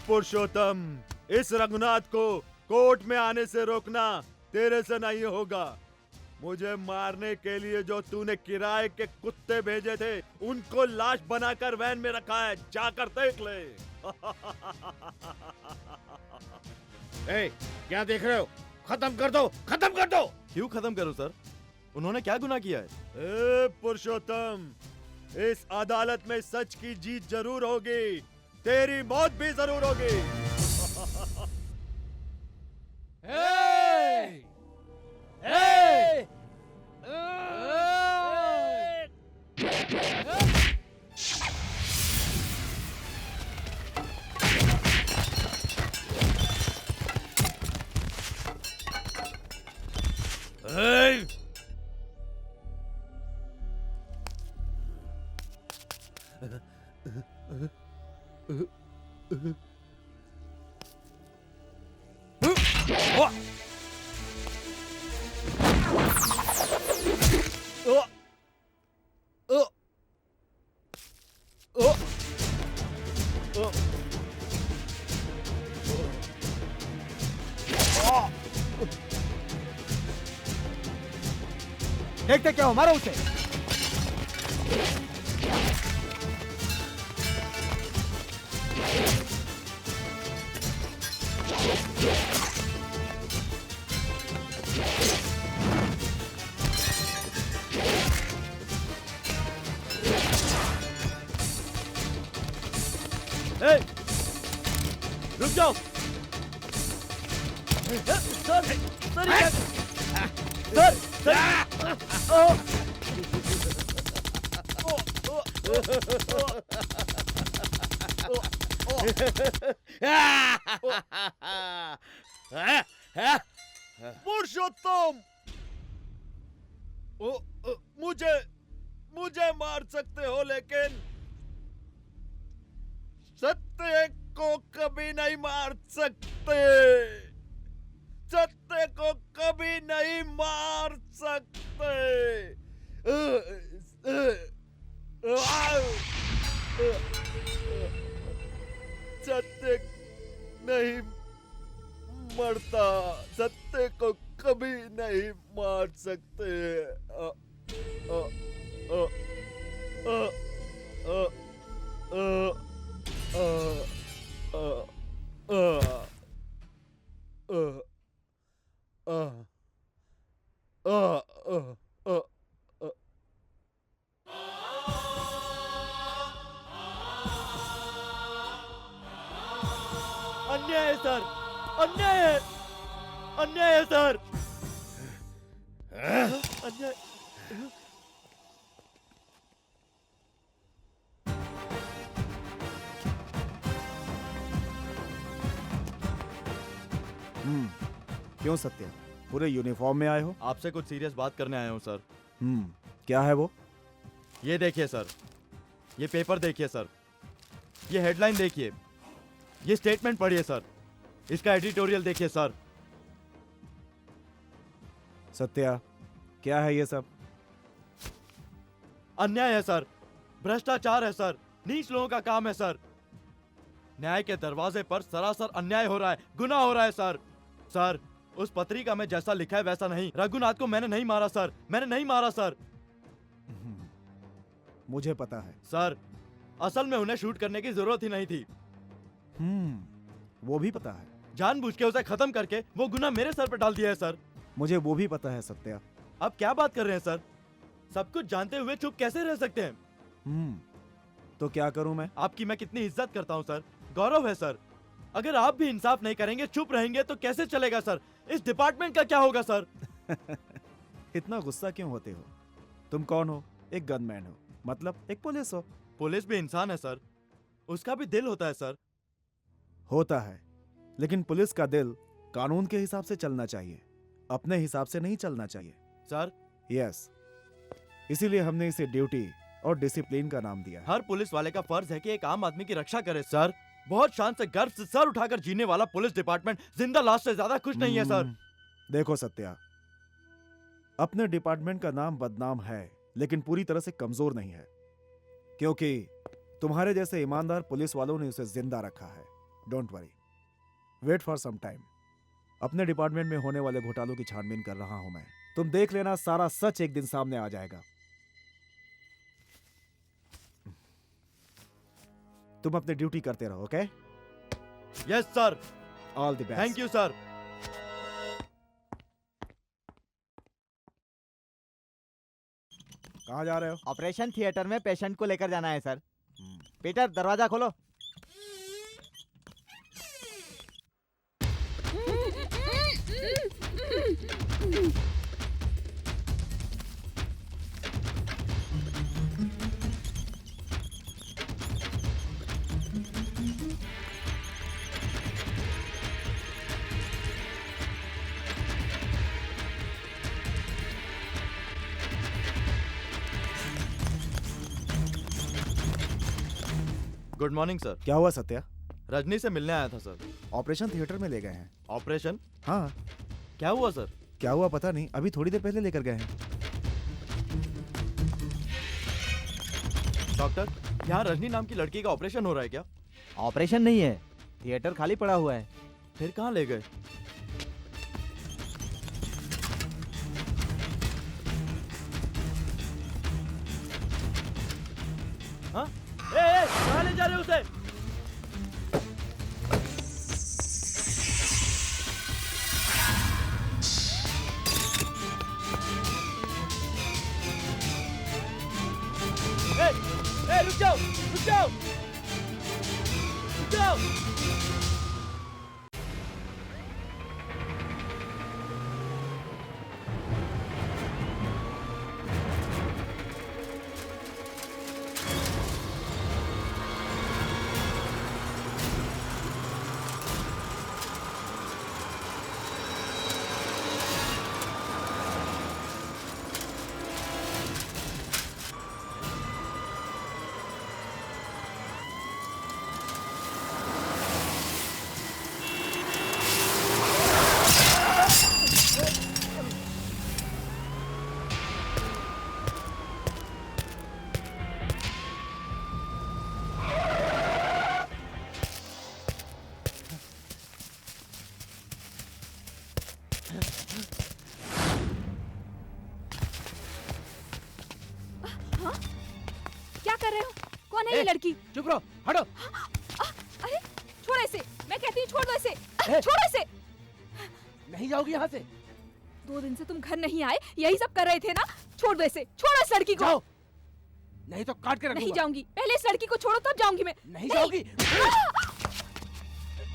पुरुषोत्तम, इस रघुनाथ को कोर्ट में आने से रोकना तेरे से नहीं होगा। मुझे मारने के लिए जो तूने किराए के कुत्ते भेजे थे उनको लाश बनाकर वैन में रखा है, जाकर देख ले। ए, क्या देख रहे हो? खत्म कर दो, खत्म कर दो। क्यों खत्म करूं सर? उन्होंने क्या गुनाह किया है? पुरुषोत्तम, इस अदालत में सच की जीत जरूर होगी, तेरी मौत भी जरूर होगी। Hey! Hey! Hey! देखते क्या हो, मारो उसे। रुक जाओ। सर, पुरुषोत्तम, मुझे मुझे मार सकते हो, लेकिन सत्य को कभी नहीं मार सकते। सत्य को कभी नहीं मार सकते। सत्य नहीं मरता, सत्य को कभी नहीं मार सकते। अन्याय है सर, अन्याय है, अन्याय है सर, अन्याय। क्यों सत्या, पूरे यूनिफॉर्म में आए हो? आपसे कुछ सीरियस बात करने आया हूँ सर। क्या है वो? ये देखिए सर, ये पेपर देखिए सर, ये हेडलाइन देखिए, ये स्टेटमेंट पढ़िए सर, इसका एडिटोरियल देखिए सर। सत्या, क्या है ये सब? अन्याय है सर, भ्रष्टाचार है सर, नीच लोगों का काम है सर। न्याय के दरवाजे पर सरासर अन्याय हो रहा है, गुनाह हो रहा है सर। सर, उस पत्रिका में जैसा लिखा है वैसा नहीं। रघुनाथ को मैंने नहीं मारा सर, मैंने नहीं मारा सर। मुझे पता है सर, असल में उन्हें शूट करने की जरूरत ही नहीं थी। वो भी पता है। जानबूझ के उसे खत्म करके वो गुनाह मेरे सर पर डाल दिया है सर। मुझे वो भी पता है सत्या। अब क्या बात कर रहे हैं सर? सब कुछ जानते हुए चुप कैसे रह सकते हैं? तो क्या करूं मैं? आपकी मैं कितनी इज्जत करता हूं सर, गौरव है सर। अगर आप भी इंसाफ नहीं करेंगे, चुप रहेंगे तो कैसे चलेगा सर? इस डिपार्टमेंट का क्या होगा सर? इतना गुस्सा क्यों होते हो? तुम कौन हो? एक गनमैन हो, मतलब एक पुलिस हो। पुलिस भी इंसान है सर, उसका भी दिल होता है सर। होता है, लेकिन पुलिस का दिल कानून के हिसाब से चलना चाहिए, अपने हिसाब से नहीं चलना चाहिए सर। यस, इसीलिए हमने इसे ड्यूटी और डिसिप्लिन का नाम दिया है। हर पुलिस वाले का फर्ज है कि एक आम आदमी की रक्षा करे सर। बहुत शान से गर्व से सर उठाकर जीने वाला पुलिस डिपार्टमेंट जिंदा लाश से ज्यादा खुश नहीं है सर। देखो सत्या, अपने डिपार्टमेंट का नाम बदनाम है, लेकिन पूरी तरह से कमजोर नहीं है, क्योंकि तुम्हारे जैसे ईमानदार पुलिस वालों ने उसे जिंदा रखा है। Don't worry, wait for some time. अपने डिपार्टमेंट में होने वाले घोटालों की छानबीन कर रहा हूं मैं। तुम देख लेना, सारा सच एक दिन सामने आ जाएगा। तुम अपनी ड्यूटी करते रहो, okay? Yes sir. All the best. Thank you sir. कहाँ जा रहे हो? ऑपरेशन थिएटर में पेशेंट को लेकर जाना है सर। पीटर, दरवाजा खोलो। Good morning sir. क्या हुआ सत्या? रजनी से मिलने आया था सर। ऑपरेशन थिएटर में ले गए हैं। ऑपरेशन? हाँ। क्या हुआ सर? क्या हुआ पता नहीं, अभी थोड़ी देर पहले लेकर गए हैं। डॉक्टर, यहाँ रजनी नाम की लड़की का ऑपरेशन हो रहा है क्या? ऑपरेशन नहीं है, थिएटर खाली पड़ा हुआ है। फिर कहाँ ले गए? हाँ? कहाँ ले जा रहे हो उसे? रुक जाओ, रुक जाओ, रुक जाओ। ये लड़की। चुप रहो, हटो। अरे छोड़ इसे, मैं कहती हूँ छोड़ दो इसे, ए! छोड़ो इसे। नहीं जाओगी यहाँ से? 2 दिन से तुम घर नहीं आए, यही सब कर रहे थे ना? छोड़ दो इसे, छोड़ो इस लड़की को। जाओ, नहीं तो काट के रखूंगा। नहीं जाऊंगी, पहले इस लड़की को छोड़ो तब जाऊंगी मैं। नहीं जाओगी?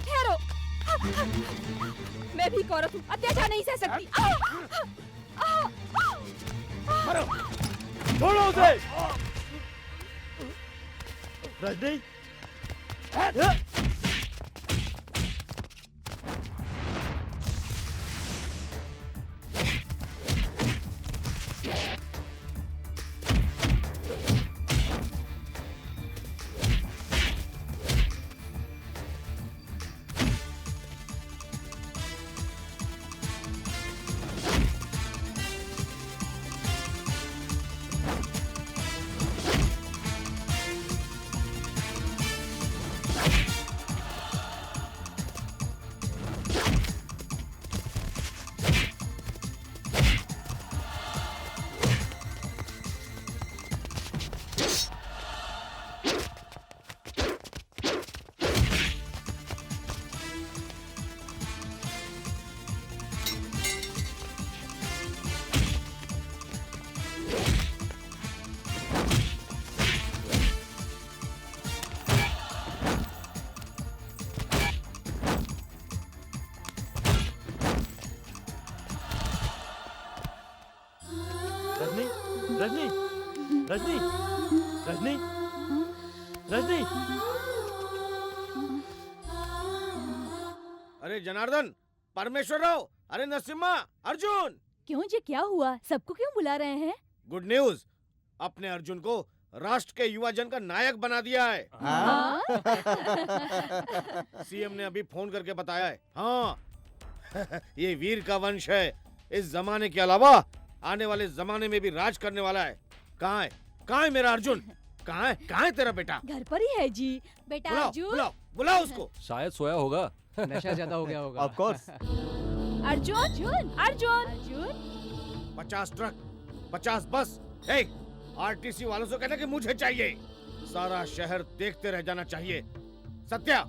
ठहरो, मैं भी एक औरत हूँ, अत्याचार नहीं सह सकती। मारो, छोड़ो उसे। रजनी, रजनी, रजनी, रजनी, रजनी, रजनी। अरे जनार्दन, परमेश्वर राव, अरे नरसिम्हा, अर्जुन। क्यों जी, क्या हुआ? सबको क्यों बुला रहे हैं? गुड न्यूज, अपने अर्जुन को राष्ट्र के युवा जन का नायक बना दिया है। हाँ? सीएम ने अभी फोन करके बताया है। हाँ ये वीर का वंश है, इस जमाने के अलावा आने वाले जमाने में भी राज करने वाला है। कहाँ है, कहाँ है मेरा अर्जुन? कहाँ है तेरा बेटा? घर पर ही है जी। बेटा बुलाओ, अर्जुन। बुलाओ, बुलाओ उसको। शायद सोया होगा। नशा ज्यादा हो गया होगा। Of course. Arjun, Arjun, Arjun, Arjun 50 truck, 50 बस। आरटीसी वालों से कहना कि मुझे चाहिए। सारा शहर देखते रह जाना चाहिए। सत्या,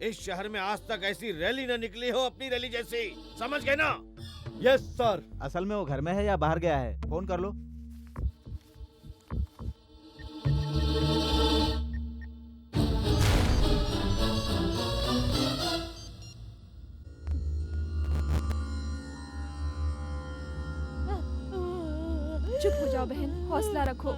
इस शहर में आज तक ऐसी रैली न निकली हो अपनी रैली जैसी, समझ गए ना? Yes sir. असल में वो घर में है या बाहर गया है? फोन कर लो। चुप हो जाओ बहन, हौसला रखो।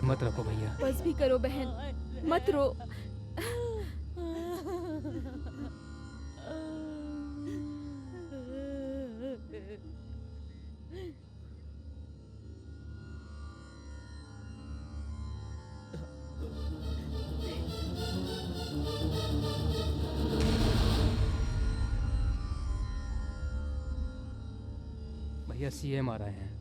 मत रखो भैया। बस भी करो बहन, मत रो। भैया सीएम आ रहे हैं।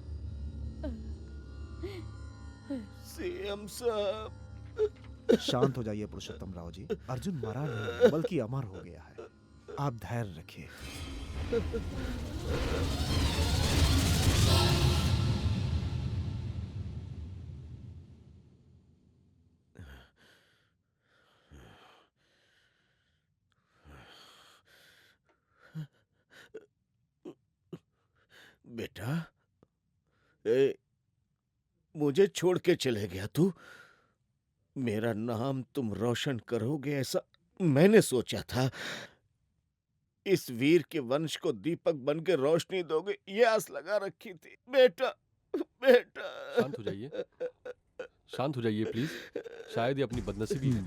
सीएम साहब। शांत हो जाइए पुरुषोत्तम राव जी, अर्जुन मरा नहीं बल्कि अमर हो गया है। आप धैर्य रखिए। बेटा, मुझे छोड़ के चले गया तू। मेरा नाम तुम रोशन करोगे ऐसा मैंने सोचा था। इस वीर के वंश को दीपक बन के रोशनी दोगे ये आस लगा रखी थी। बेटा, बेटा। शांत हो जाइए, शांत हो जाइए प्लीज। शायद ये अपनी बदनसीबी है।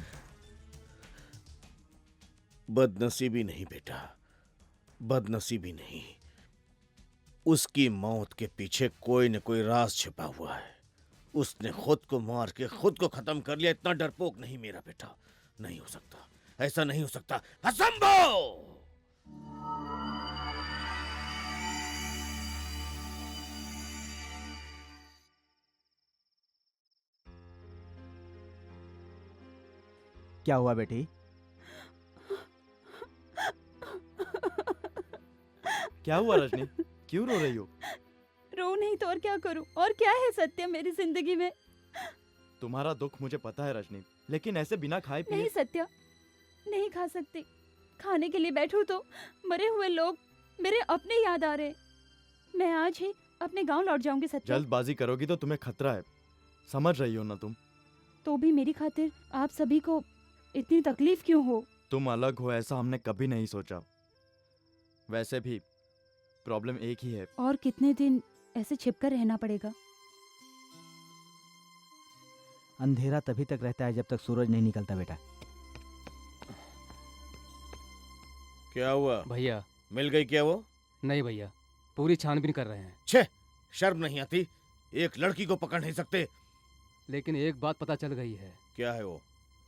बदनसीबी नहीं बेटा, बदनसीबी नहीं। उसकी मौत के पीछे कोई न कोई राज छिपा हुआ है। उसने खुद को मार के खुद को खत्म कर लिया। इतना डरपोक नहीं मेरा बेटा, नहीं हो सकता, ऐसा नहीं हो सकता, असंभव। क्या हुआ बेटी? क्या हुआ रजनी, क्यों रो रही हो? रो नहीं तो और क्या करूं? और क्या है सत्य मेरी जिंदगी में? तुम्हारा दुख मुझे पता है रजनी, लेकिन ऐसे बिना खाए पिए। नहीं सत्या, नहीं खा सकती। खाने के लिए बैठूं तो मरे हुए लोग मेरे अपने याद आ रहे। मैं आज ही अपने गांव लौट जाऊंगी सत्या। जल्दबाजी करोगी तो तुम्हें खतरा है, समझ रही हो ना तुम? तो भी मेरी खातिर आप सभी को इतनी तकलीफ क्यों हो? तुम अलग हो ऐसा हमने कभी नहीं सोचा। वैसे भी प्रॉब्लम एक ही है। और कितने दिन ऐसे छिपकर रहना पड़ेगा? अंधेरा तभी तक रहता है जब तक सूरज नहीं निकलता बेटा। क्या हुआ भैया? मिल गई क्या वो? नहीं भैया, पूरी छानबीन कर रहे हैं। छे, शर्म नहीं आती? एक लड़की को पकड़ नहीं सकते? लेकिन एक बात पता चल गई है। क्या है वो?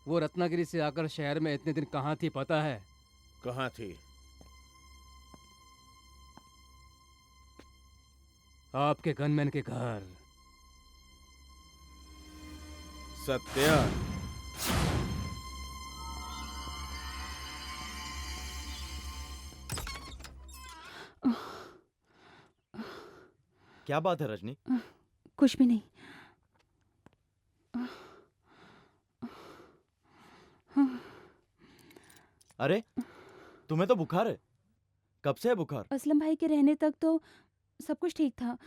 वो रत्नागिरी से आकर शहर में इतने दिन कहाँ थी पता है? कहाँ थी? आपके गनमैन के घर। सत्या, क्या बात है रजनी? कुछ भी नहीं। अरे तुम्हें तो बुखार है, कब से है बुखार? असलम भाई के रहने तक तो सब कुछ ठीक था,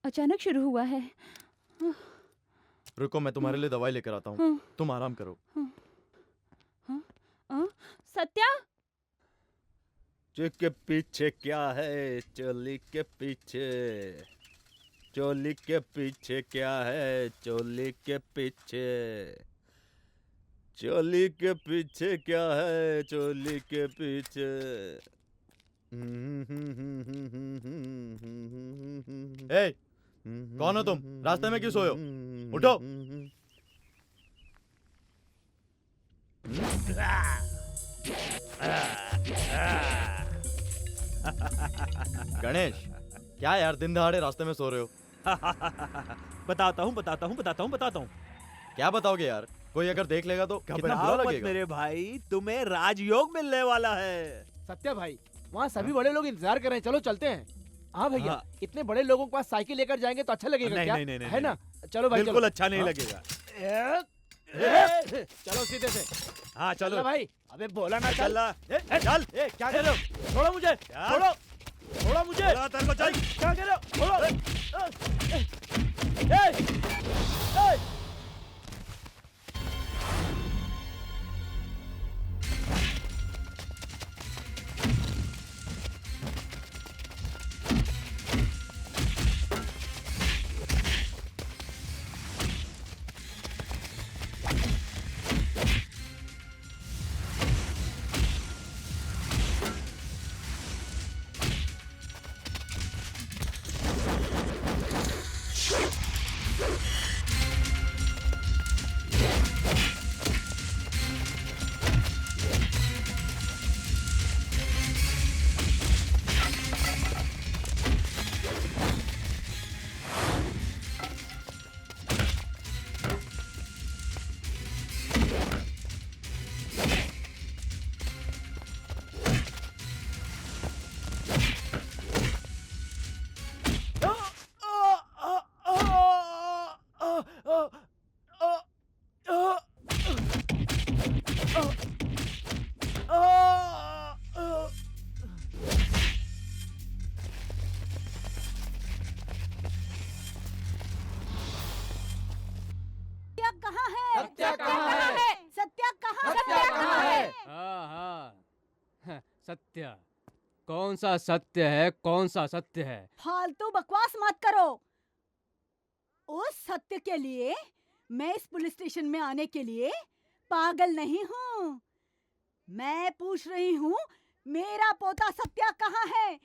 अचानक शुरू हुआ है। रुको मैं तुम्हारे लिए दवाई लेकर आता हूँ, तुम आराम करो। सत्या, के पीछे क्या है? चोली के पीछे, चोली के पीछे क्या है? चोली के पीछे, चोली के पीछे क्या है? चोली के पीछे। ए, कौन हो तुम? रास्ते में क्यों सोए हो? उठो। गणेश, क्या यार दिन दहाड़े रास्ते में सो रहे हो? बताता हूँ। क्या बताओगे यार? कोई अगर देख लेगा तो कितना बुरा घबराओ मत लगेगा। मेरे भाई, तुम्हें राजयोग मिलने वाला है। सत्या भाई, वहाँ सभी बड़े लोग इंतजार कर रहे हैं, चलो चलते हैं। हाँ भैया, हाँ। इतने बड़े लोगों के पास साइकिल लेकर जाएंगे तो अच्छा लगेगा नहीं, क्या? नहीं, नहीं, है ना? चलो भाई, बिल्कुल चलो। अच्छा नहीं हाँ। लगेगा। चलो सीधे से। हाँ चलो चलो भाई, अबे बोला ना चल। चल। क्या कर रहे हो? छोड़ो मुझे, छोड़ो, छोड़ो मुझे। तेरे को चल। क्या कर रहे हो? छोड़ो। सत्या कहाँ है? सत्या कहाँ है? सत्या कहाँ सत्या कहाँ है? हाँ हाँ, सत्य। कौन सा सत्य है? कौन सा सत्य है? फालतू बकवास मत करो। उस सत्य के लिए मैं इस पुलिस स्टेशन में आने के लिए पागल नहीं हूँ। मैं पूछ रही हूँ, मेरा पोता सत्या कहाँ है?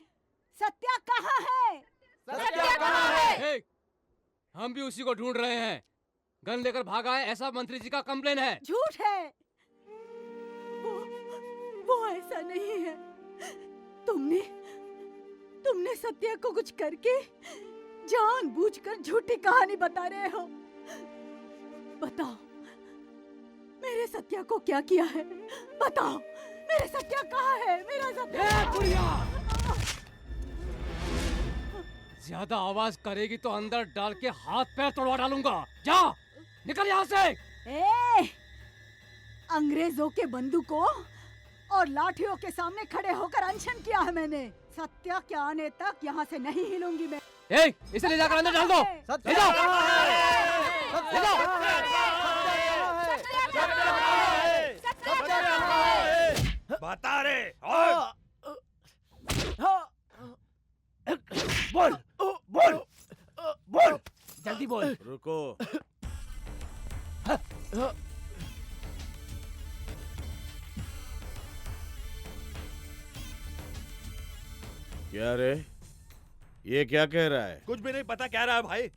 सत्या कहाँ है? सत्या कहाँ है? हम भी उसी को ढूंढ रहे हैं। गन लेकर भागा है, ऐसा मंत्री जी का कंप्लेन है। झूठ है। वो ऐसा नहीं है। तुमने सत्या को कुछ करके जानबूझकर झूठी कहानी बता रहे हो। बताओ मेरे सत्या को क्या किया है? बताओ मेरे सत्या कहाँ है? मेरा सत्या। ज्यादा आवाज करेगी तो अंदर डाल के हाथ पैर तोड़वा डालूंगा। जा निकल यहाँ से। ए, अंग्रेजों के बंदूकों और लाठियों के सामने खड़े होकर अनशन किया है मैंने। सत्या के आने तक यहाँ से नहीं हिलूंगी मैं। इसे ले जाकर अंदर डाल दो। ले जाओ। ले जाओ। बता रे और बोल बोल बोल जल्दी बोल। रुको। क्या रे, ये क्या कह रहा है? कुछ भी नहीं पता क्या रहा है भाई।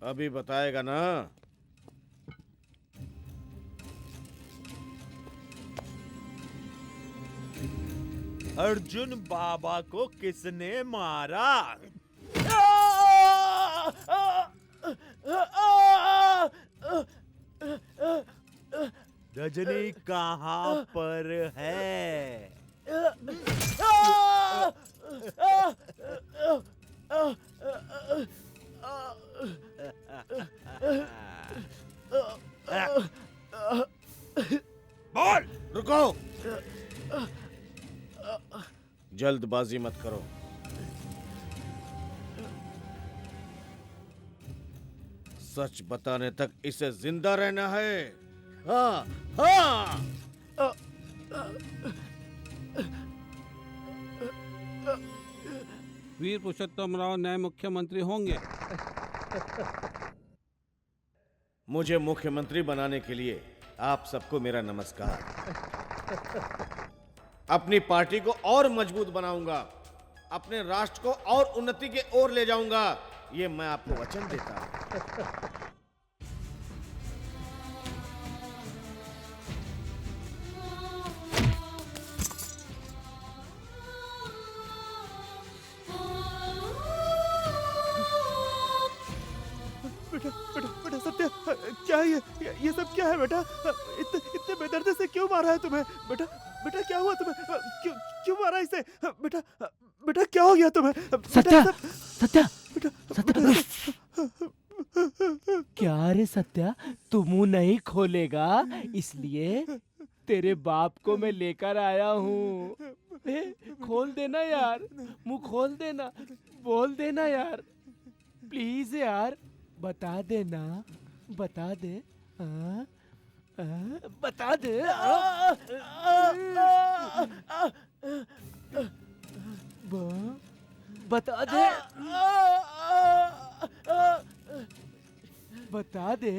अभी बताएगा ना? अर्जुन बाबा को किसने मारा? रजनी कहाँ पर है? बोल। रुको, जल्दबाजी मत करो। सच बताने तक इसे जिंदा रहना है। हाँ हाँ। वीर पुरुषोत्तम राव नए मुख्यमंत्री होंगे। मुझे मुख्यमंत्री बनाने के लिए आप सबको मेरा नमस्कार। अपनी पार्टी को और मजबूत बनाऊंगा, अपने राष्ट्र को और उन्नति के ओर ले जाऊंगा, ये मैं आपको वचन देता हूं। बेटा सत्या, क्या है ये सब क्या है बेटा? इतने बेदर्दी से क्यों मारा है तुम्हें? बेटा बेटा क्या हुआ तुम्हें? क्यों मारा इसे? बेटा बेटा क्या हो गया तुम्हें? सत्या सत्या बेटा सत्या क्या रे सत्या, तू मुंह नहीं खोलेगा इसलिए तेरे बाप को मैं लेकर आया हूँ। खोल देना यार, मुंह खोल देना, बोल देना यार, प्लीज यार, बता देना, बता दे। बता दे। बता दे। बता दे।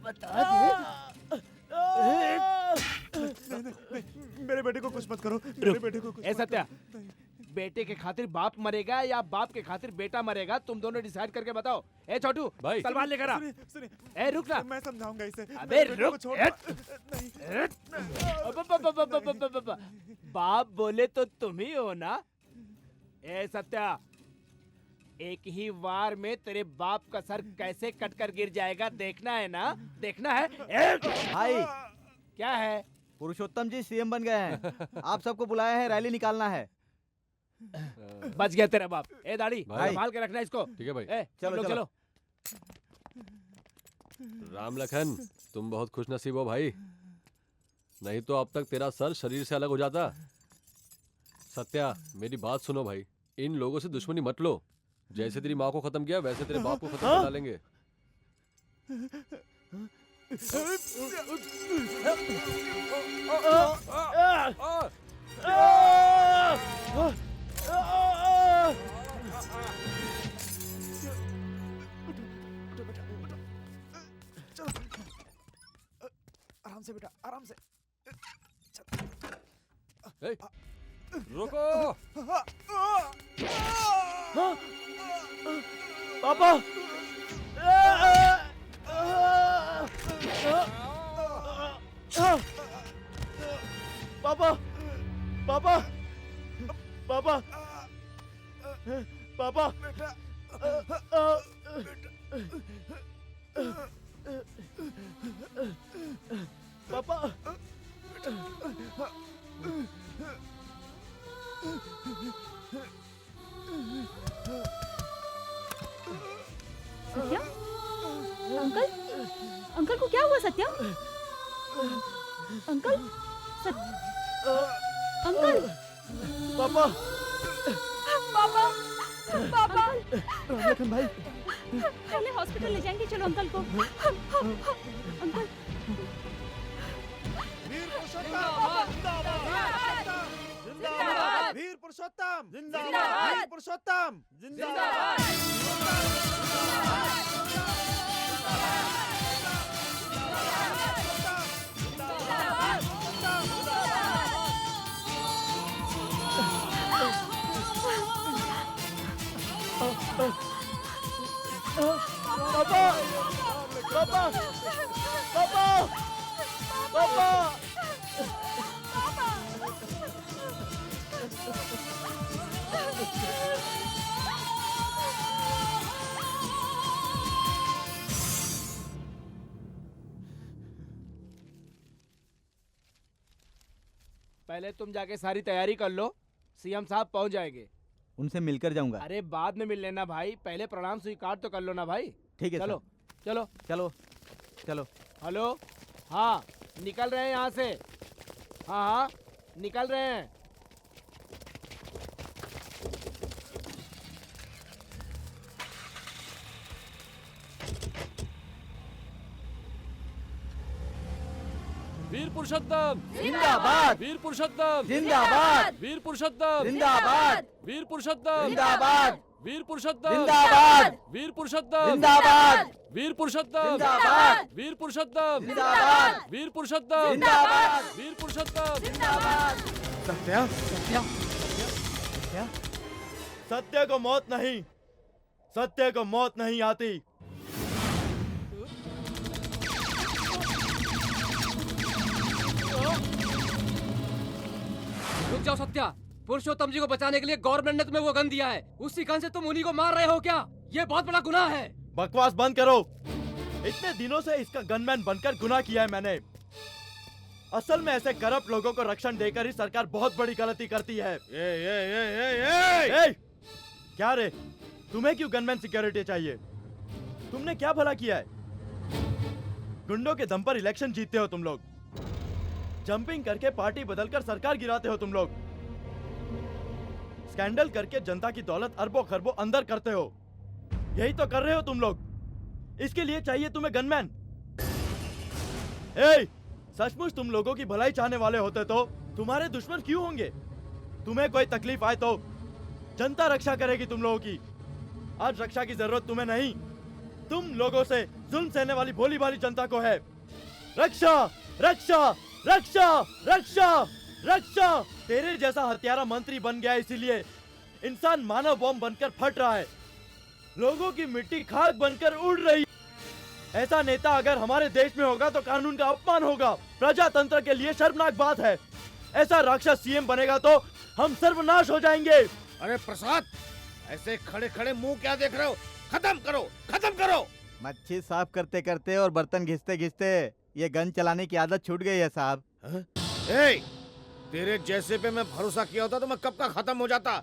बता दे। मेरे बेटे को कुछ मत करो। मेरे बेटे को कुछ ए सत्या, बेटे के खातिर बाप मरेगा या बाप के खातिर बेटा मरेगा, तुम दोनों डिसाइड करके बताओ। ए छोटू भाई, तलवार लेकर आ। ए रुक ना, मैं समझाऊंगा इसे। अबे रुक। नहीं। बाप बोले तो तुम ही हो ना। ए सत्या, एक ही वार में तेरे बाप का सर कैसे कटकर गिर जाएगा देखना है ना? देखना है? भाई क्या है? पुरुषोत्तम जी सीएम बन गए हैं, आप सबको बुलाया है, रैली निकालना है। बच गया तेरा बाप। ए दाढ़ी भाई। संभाल के रखना इसको। ठीक है भाई। ए, चलो चलो। राम लखन, तुम बहुत खुशनसीब हो भाई, नहीं तो अब तक तेरा सर शरीर से अलग हो जाता। सत्या, मेरी बात सुनो भाई, इन लोगों से दुश्मनी मत लो। जैसे तेरी माँ को खत्म किया वैसे तेरे बाप को खत्म हाँ? कर डालेंगे। आराम से बेटा, आराम से। ए, रुको। पापा पापा पापा पापा पापा पापा सत्या, अंकल, अंकल को क्या हुआ सत्या? अंकल, अंकल, पापा पापा, पापा, रामलखन भाई, पहले हॉस्पिटल ले जाएंगे, चलो अंकल को। अंकल, वीर पुरुषोत्तम जिंदाबाद, वीर पुरुषोत्तम जिंदाबाद, वीर पुरुषोत्तम जिंदाबाद। पापा पापा पापा पापा पहले तुम जाके सारी तैयारी कर लो, सीएम साहब पहुंच जाएंगे। उनसे मिलकर जाऊंगा। अरे बाद में मिल लेना भाई, पहले प्रणाम स्वीकार तो कर लो ना भाई। ठीक है चलो चलो चलो चलो। हेलो, हाँ निकल रहे हैं यहाँ से। हाँ हाँ निकल रहे हैं। वीर पुरुषोत्तम जिंदाबाद, वीर पुरुषोत्तम जिंदाबाद, वीर पुरुषोत्तम जिंदाबाद, वीर पुरुषोत्तम जिंदाबाद, वीर पुरुषोत्तम जिंदाबाद, वीर पुरुषोत्तम जिंदाबाद, वीर पुरुषोत्तम जिंदाबाद, वीर पुरुषोत्तम जिंदाबाद, वीर पुरुषोत्तम जिंदाबाद, वीर पुरुषोत्तम जिंदाबाद। सत्या सत्य को मौत नहीं, सत्य को मौत नहीं आती। रुक जाओ सत्या, पुरुषोत्तम जी को बचाने के लिए गवर्नमेंट ने तुम्हें वो गन दिया है, उसी गन से तुम उन्हीं को मार रहे हो क्या? ये बहुत बड़ा गुनाह है। बकवास बंद करो। इतने दिनों से इसका गनमैन बनकर गुनाह किया है मैंने। असल में ऐसे करप्ट लोगों को रक्षण देकर ही सरकार बहुत बड़ी गलती करती है। ए, क्या रे, तुम्हें क्यों गनमैन सिक्योरिटी चाहिए? तुमने क्या भला किया है? गुंडों के दम पर इलेक्शन जीतते हो तुम लोग, जंपिंग करके पार्टी बदलकर सरकार गिराते हो तुम लोग, स्कैंडल करके जनता की दौलत अरबों खरबों अंदर करते हो। यही तो कर रहे हो तुम लोग। इसके लिए चाहिए तुम्हें गनमैन। ए, सचमुच तुम लोगों की भलाई चाहने वाले होते तो तुम्हारे दुश्मन क्यों होंगे? तुम्हें कोई तकलीफ आए तो जनता रक्षा करेगी तुम लोगों की। आज रक्षा की जरूरत तुम्हें नहीं, तुम लोगों से जुल्म सहने वाली भोली भाली जनता को है। रक्षा रक्षा रक्षा रक्षा रक्षा। तेरे जैसा हत्यारा मंत्री बन गया, इसीलिए इंसान मानव बम बनकर फट रहा है, लोगों की मिट्टी खाक बनकर उड़ रही। ऐसा नेता अगर हमारे देश में होगा तो कानून का अपमान होगा, प्रजातंत्र के लिए शर्मनाक बात है। ऐसा राक्षस सीएम बनेगा तो हम सर्वनाश हो जाएंगे। अरे प्रसाद, ऐसे खड़े खड़े मुंह क्या देख रहे हो? खत्म करो, खत्म करो। मच्छी साफ करते करते और बर्तन घिसते घिसते ये गन चलाने की आदत छूट गई है साहब। ए, तेरे जैसे पे मैं भरोसा किया होता तो मैं कब का खत्म हो जाता।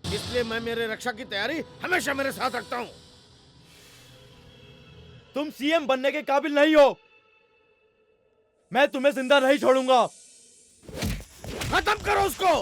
इसलिए मैं मेरे रक्षा की तैयारी हमेशा मेरे साथ रखता हूँ। तुम सीएम बनने के काबिल नहीं हो, मैं तुम्हें जिंदा नहीं छोड़ूंगा। खत्म करो उसको।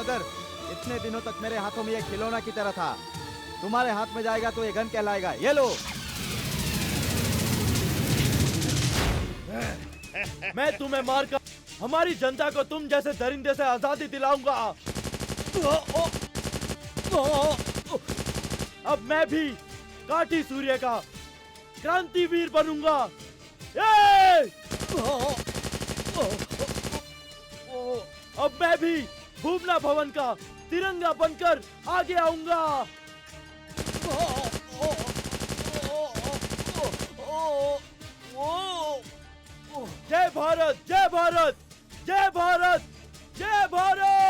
ब्रदर, इतने दिनों तक मेरे हाथों में ये खिलौना की तरह था। तुम्हारे हाथ में जाएगा तो ये गन कहलाएगा। ये लो। मैं तुम्हें मारकर हमारी जनता को तुम जैसे दरिंदे से आजादी दिलाऊंगा। अब मैं भी काटी सूर्य का क्रांतिवीर बनूंगा। अब मैं भी भूमना भवन का तिरंगा बनकर आगे आऊंगा। जय भारत, जय भारत, जय भारत, जय भारत।